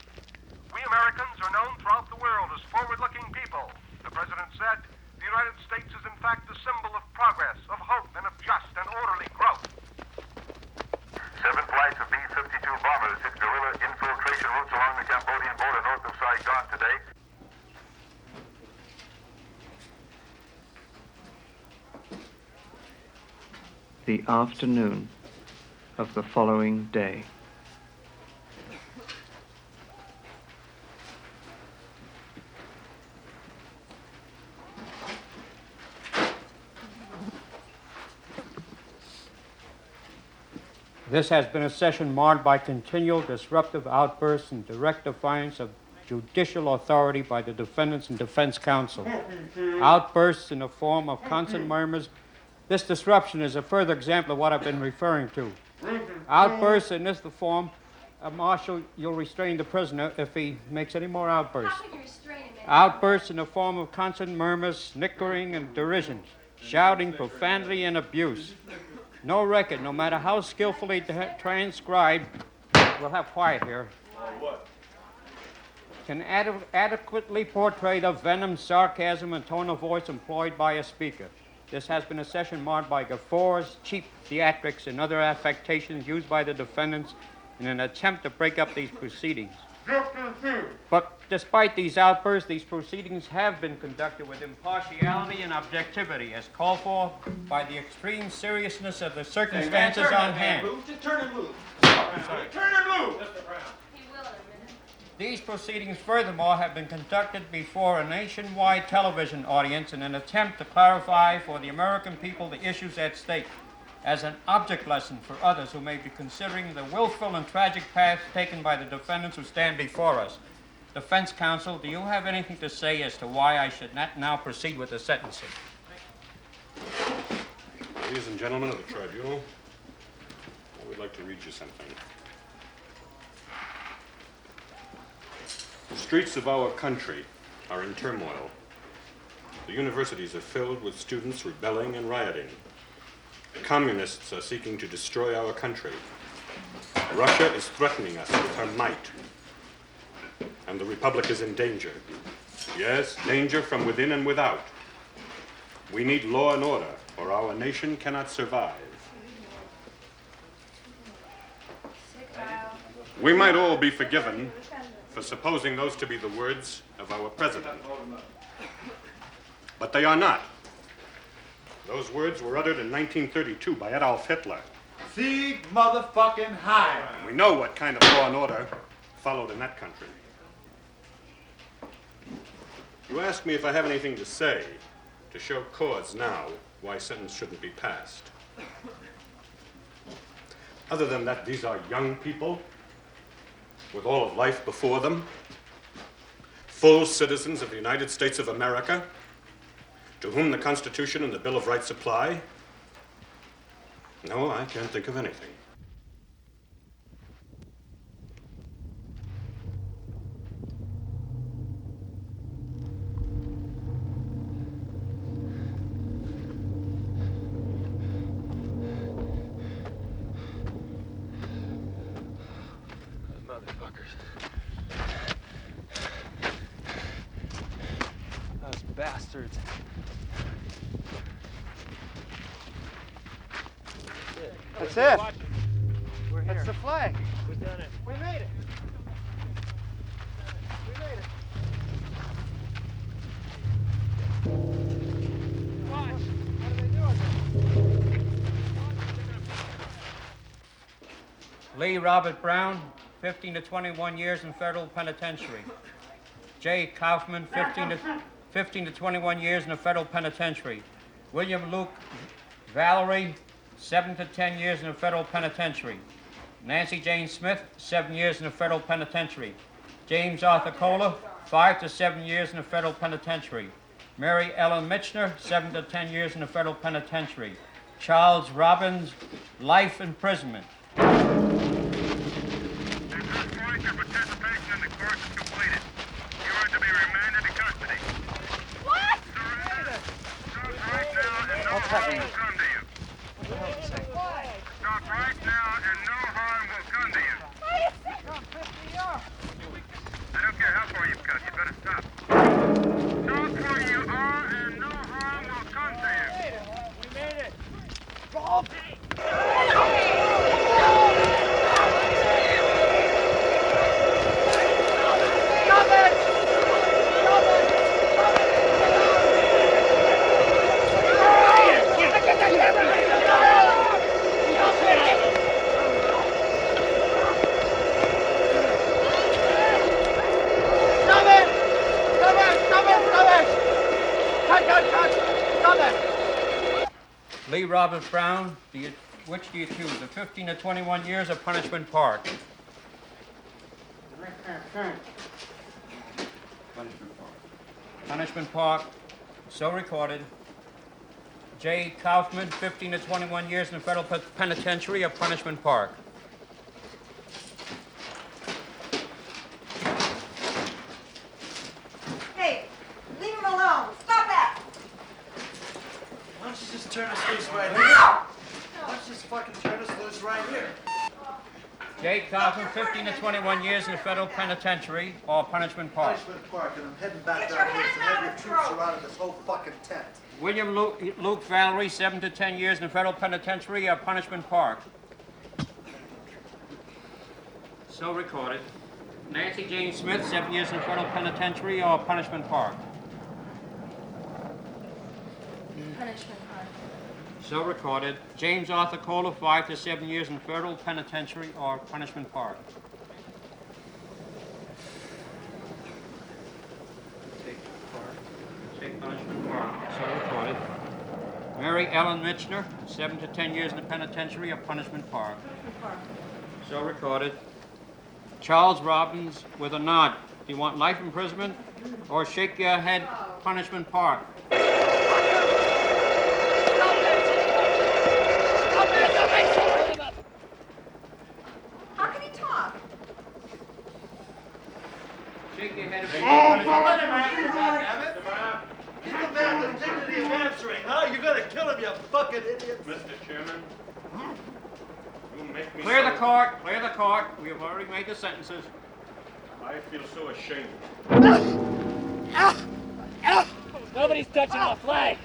"We Americans are known throughout the world as forward-looking people." The president said, "The United States is in fact a symbol of progress, of hope, and of just and orderly growth." 7 flights of B-52 bombers hit guerrilla infiltration routes along the Cambodian border north of Saigon today. The afternoon of the following day. This has been a session marred by continual disruptive outbursts and direct defiance of judicial authority by the defendants and defense counsel. Outbursts in the form of constant murmurs. This disruption is a further example of what I've been referring to. Outbursts in this form, Marshal, you'll restrain the prisoner if he makes any more outbursts. Outbursts in the form of constant murmurs, snickering, and derisions, shouting, profanity, and abuse. No record, no matter how skillfully transcribed, we'll have quiet here, can adequately portray the venom, sarcasm, and tone of voice employed by a speaker. This has been a session marred by guffaws, cheap theatrics, and other affectations used by the defendants in an attempt to break up these proceedings. But despite these outbursts, these proceedings have been conducted with impartiality and objectivity as called for by the extreme seriousness of the circumstances on hand. Just turn and move. Turn and move! These proceedings, furthermore, have been conducted before a nationwide television audience in an attempt to clarify for the American people the issues at stake as an object lesson for others who may be considering the willful and tragic path taken by the defendants who stand before us. Defense counsel, do you have anything to say as to why I should not now proceed with the sentencing? Ladies and gentlemen of the tribunal, I would like to read you something. The streets of our country are in turmoil. The universities are filled with students rebelling and rioting. The communists are seeking to destroy our country. Russia is threatening us with her might. And the Republic is in danger. Yes, danger from within and without. We need law and order, or our nation cannot survive. We might all be forgiven for supposing those to be the words of our president. But they are not. Those words were uttered in 1932 by Adolf Hitler. Sieg motherfucking Heil! We know what kind of law and order followed in that country. You ask me if I have anything to say to show cause now why sentence shouldn't be passed. Other than that, these are young people with all of life before them, full citizens of the United States of America, to whom the Constitution and the Bill of Rights apply. No, I can't think of anything. Motherfuckers. Those bastards. That's it. We're here. That's the flag. We've done it. We made it. We made it. Watch. What are they doing? Lee Robert Brown, 15 to 21 years in federal penitentiary. Jay Kaufman, 15 to 21 years in a federal penitentiary. William Luke Valerie, 7 to 10 years in a federal penitentiary. Nancy Jane Smith, 7 years in a federal penitentiary. James Arthur Kohler, 5 to 7 years in a federal penitentiary. Mary Ellen Mitchner, 7 to 10 years in a federal penitentiary. Charles Robbins, life imprisonment. Your participation in the course is completed. You are to be remanded to custody. What? Stop right now and no harm will come to you. Stop right now and no harm will come to you. I don't care how far you've cut, you better stop. Stop where you are and no harm will come to you. We made it. Lee Robert Brown, the which do you choose, the 15 to 21 years or Punishment Park? Punishment Park, so recorded. J. Kaufman, 15 to 21 years in the federal penitentiary or Punishment Park? Hey, leave him alone. Stop that. Why don't you just turn us loose right here? Why don't you just fucking turn us loose right here? J. Kaufman, 15 to 21 years in the federal penitentiary or Punishment Park? Punishment Park, and I'm heading back down here to have your troops surrounded this whole fucking tent. William Luke Valerie, 7 to 10 years in the federal penitentiary or Punishment Park? So recorded. Nancy Jane Smith, 7 years in the federal penitentiary or Punishment Park? Punishment Park. So recorded. James Arthur Kohler, 5 to 7 years in federal penitentiary or Punishment Park? Take Punishment Park. So recorded. Mary Ellen Mitchner, 7 to 10 years in the penitentiary or Punishment Park? Punishment Park. So recorded. Charles Robbins with a nod. Do you want life imprisonment or shake your head, Punishment Park? How can he talk? Shake your head. Give the man the dignity of answering, huh? You're gonna kill him, you fucking idiot. Mr. Chairman, you make me Clear so... the court. Clear the court. We have already made the sentences. I feel so ashamed. Nobody's touching our flag.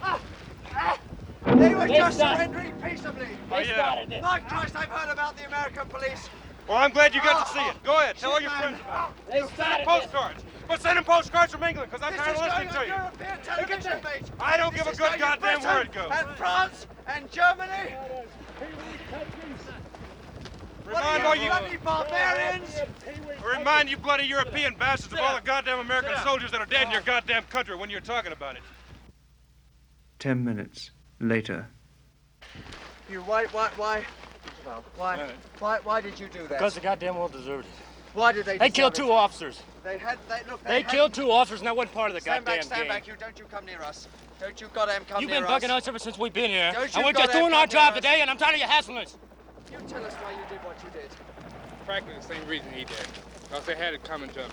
They were They just started- surrendering peaceably. They started it. My Christ, I've heard about the American police. Well, I'm glad you got to see it. Go ahead, tell all your Shit, friends man. about it. They Send started them it. postcards. But send them postcards from England, because I'm This tired is of listening going to on you. European television, mate. I don't give a This is good going in goddamn Britain word it goes. And France and Germany. Remind What all are you you bloody barbarians? Remind you bloody European bastards of all the goddamn American soldiers that are dead in your goddamn country when you're talking about it. 10 minutes later. You why did you do that? Because the goddamn world deserved it. Why did they? They killed deserve two it? officers. They killed two officers, and that wasn't part of the Stand goddamn back, stand game. back. Don't you come near us. Don't you goddamn come You've near been us. bugging us ever since we've been here. Don't And you we're just goddamn doing our come near job us. today, and I'm tired of you hassling us. You tell us why you did what you did. Practically the same reason he did. Because they had it coming to them.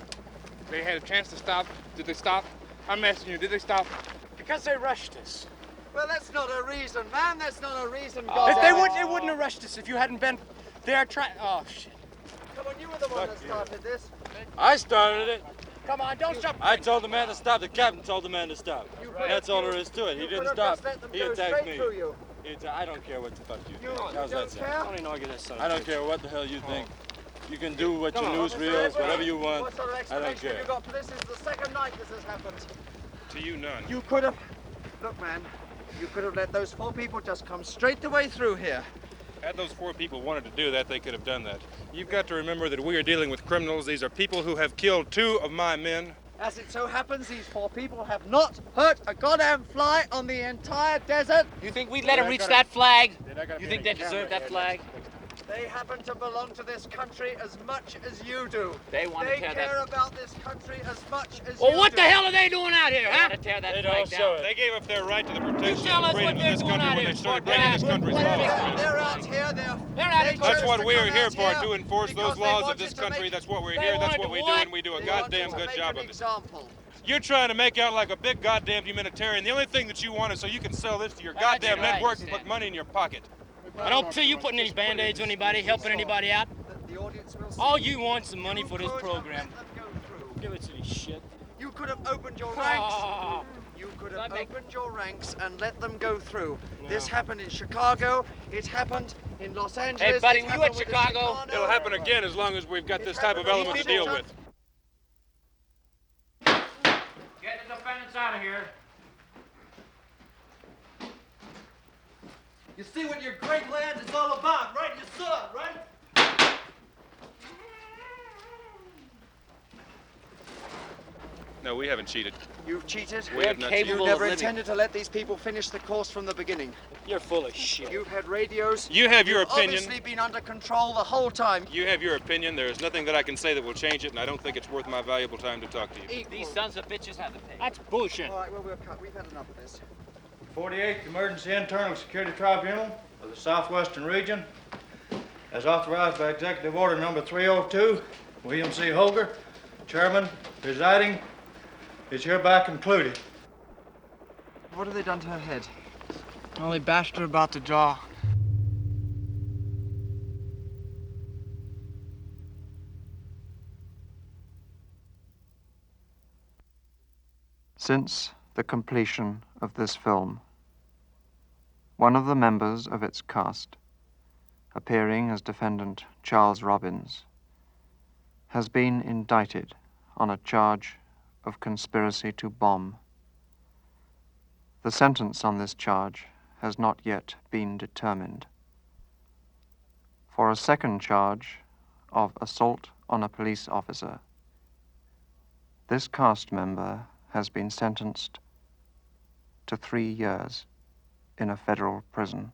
They had a chance to stop. Did they stop? I'm asking you, did they stop? Because they rushed us. Well, that's not a reason, man. That's not a reason. If they wouldn't have rushed us if you hadn't been there trying. Oh shit! Come on, you were the one that started this. I started it. Come on, don't jump. I told the man to stop. The captain told the man to stop. That's all there is to it. He didn't stop. He attacked me. I don't care what the fuck you think. How's that sound? I don't even argue that son. I don't care what the hell you think. You can do what your newsreels, whatever you want. What sort of I don't explanation care. have you got for this? This is the second night this has happened. To you, none. You could have. Look, man. You could have let those 4 people just come straight the way through here. Had those 4 people wanted to do that, they could have done that. You've got to remember that we are dealing with criminals. These are people who have killed 2 of my men. As it so happens, these 4 people have not hurt a goddamn fly on the entire desert. You think we'd let them reach that flag? You think they deserve that flag? They happen to belong to this country as much as you do. They want to tear that. They care about this country as much as Well, you what do. the hell are they doing out here, huh? To tear that flag down. They gave up their right to the protection tell and us freedom what of they're this doing country out when here, they started smart breaking this guys. country's They're laws. out here. That's what we're here for, to to enforce those laws of this country. That's what we're here. That's what we do, and we do a goddamn good job of it. You're trying to make out like a big goddamn humanitarian. The only thing that you want is so you can sell this to your goddamn right, network and put money in your pocket. I don't see you putting any band-aids on anybody, helping anybody out. All you want's the money for this program. Give it to me, shit. You could have opened your ranks. You could have opened your ranks and let them go through. This happened in Chicago. It happened in Los Angeles. Hey, buddy, it you happened in with the Chicago? Chicano. It'll happen again as long as we've got this type of element to deal with. Get the defendants out of here. You see what your great land is all about, right? You saw it, right? No, we haven't cheated. You've cheated? We have not cheated. You never intended to let these people finish the course from the beginning. You're full of shit. You've had radios. You have your You've opinion. obviously been under control the whole time. You have your opinion. There is nothing that I can say that will change it, and I don't think it's worth my valuable time to talk to you. These sons of bitches have to pay. That's bullshit. All right, well, we'll cut. We've had enough of this. 48th Emergency Internal Security Tribunal of the Southwestern Region, as authorized by Executive Order Number 302, William C. Holger, Chairman, presiding, is hereby concluded. What have they done to her head? Only bashed her about the jaw. Since the completion of this film, one of the members of its cast, appearing as defendant Charles Robbins, has been indicted on a charge of conspiracy to bomb. The sentence on this charge has not yet been determined. For a second charge of assault on a police officer, this cast member has been sentenced to 3 years in a federal prison.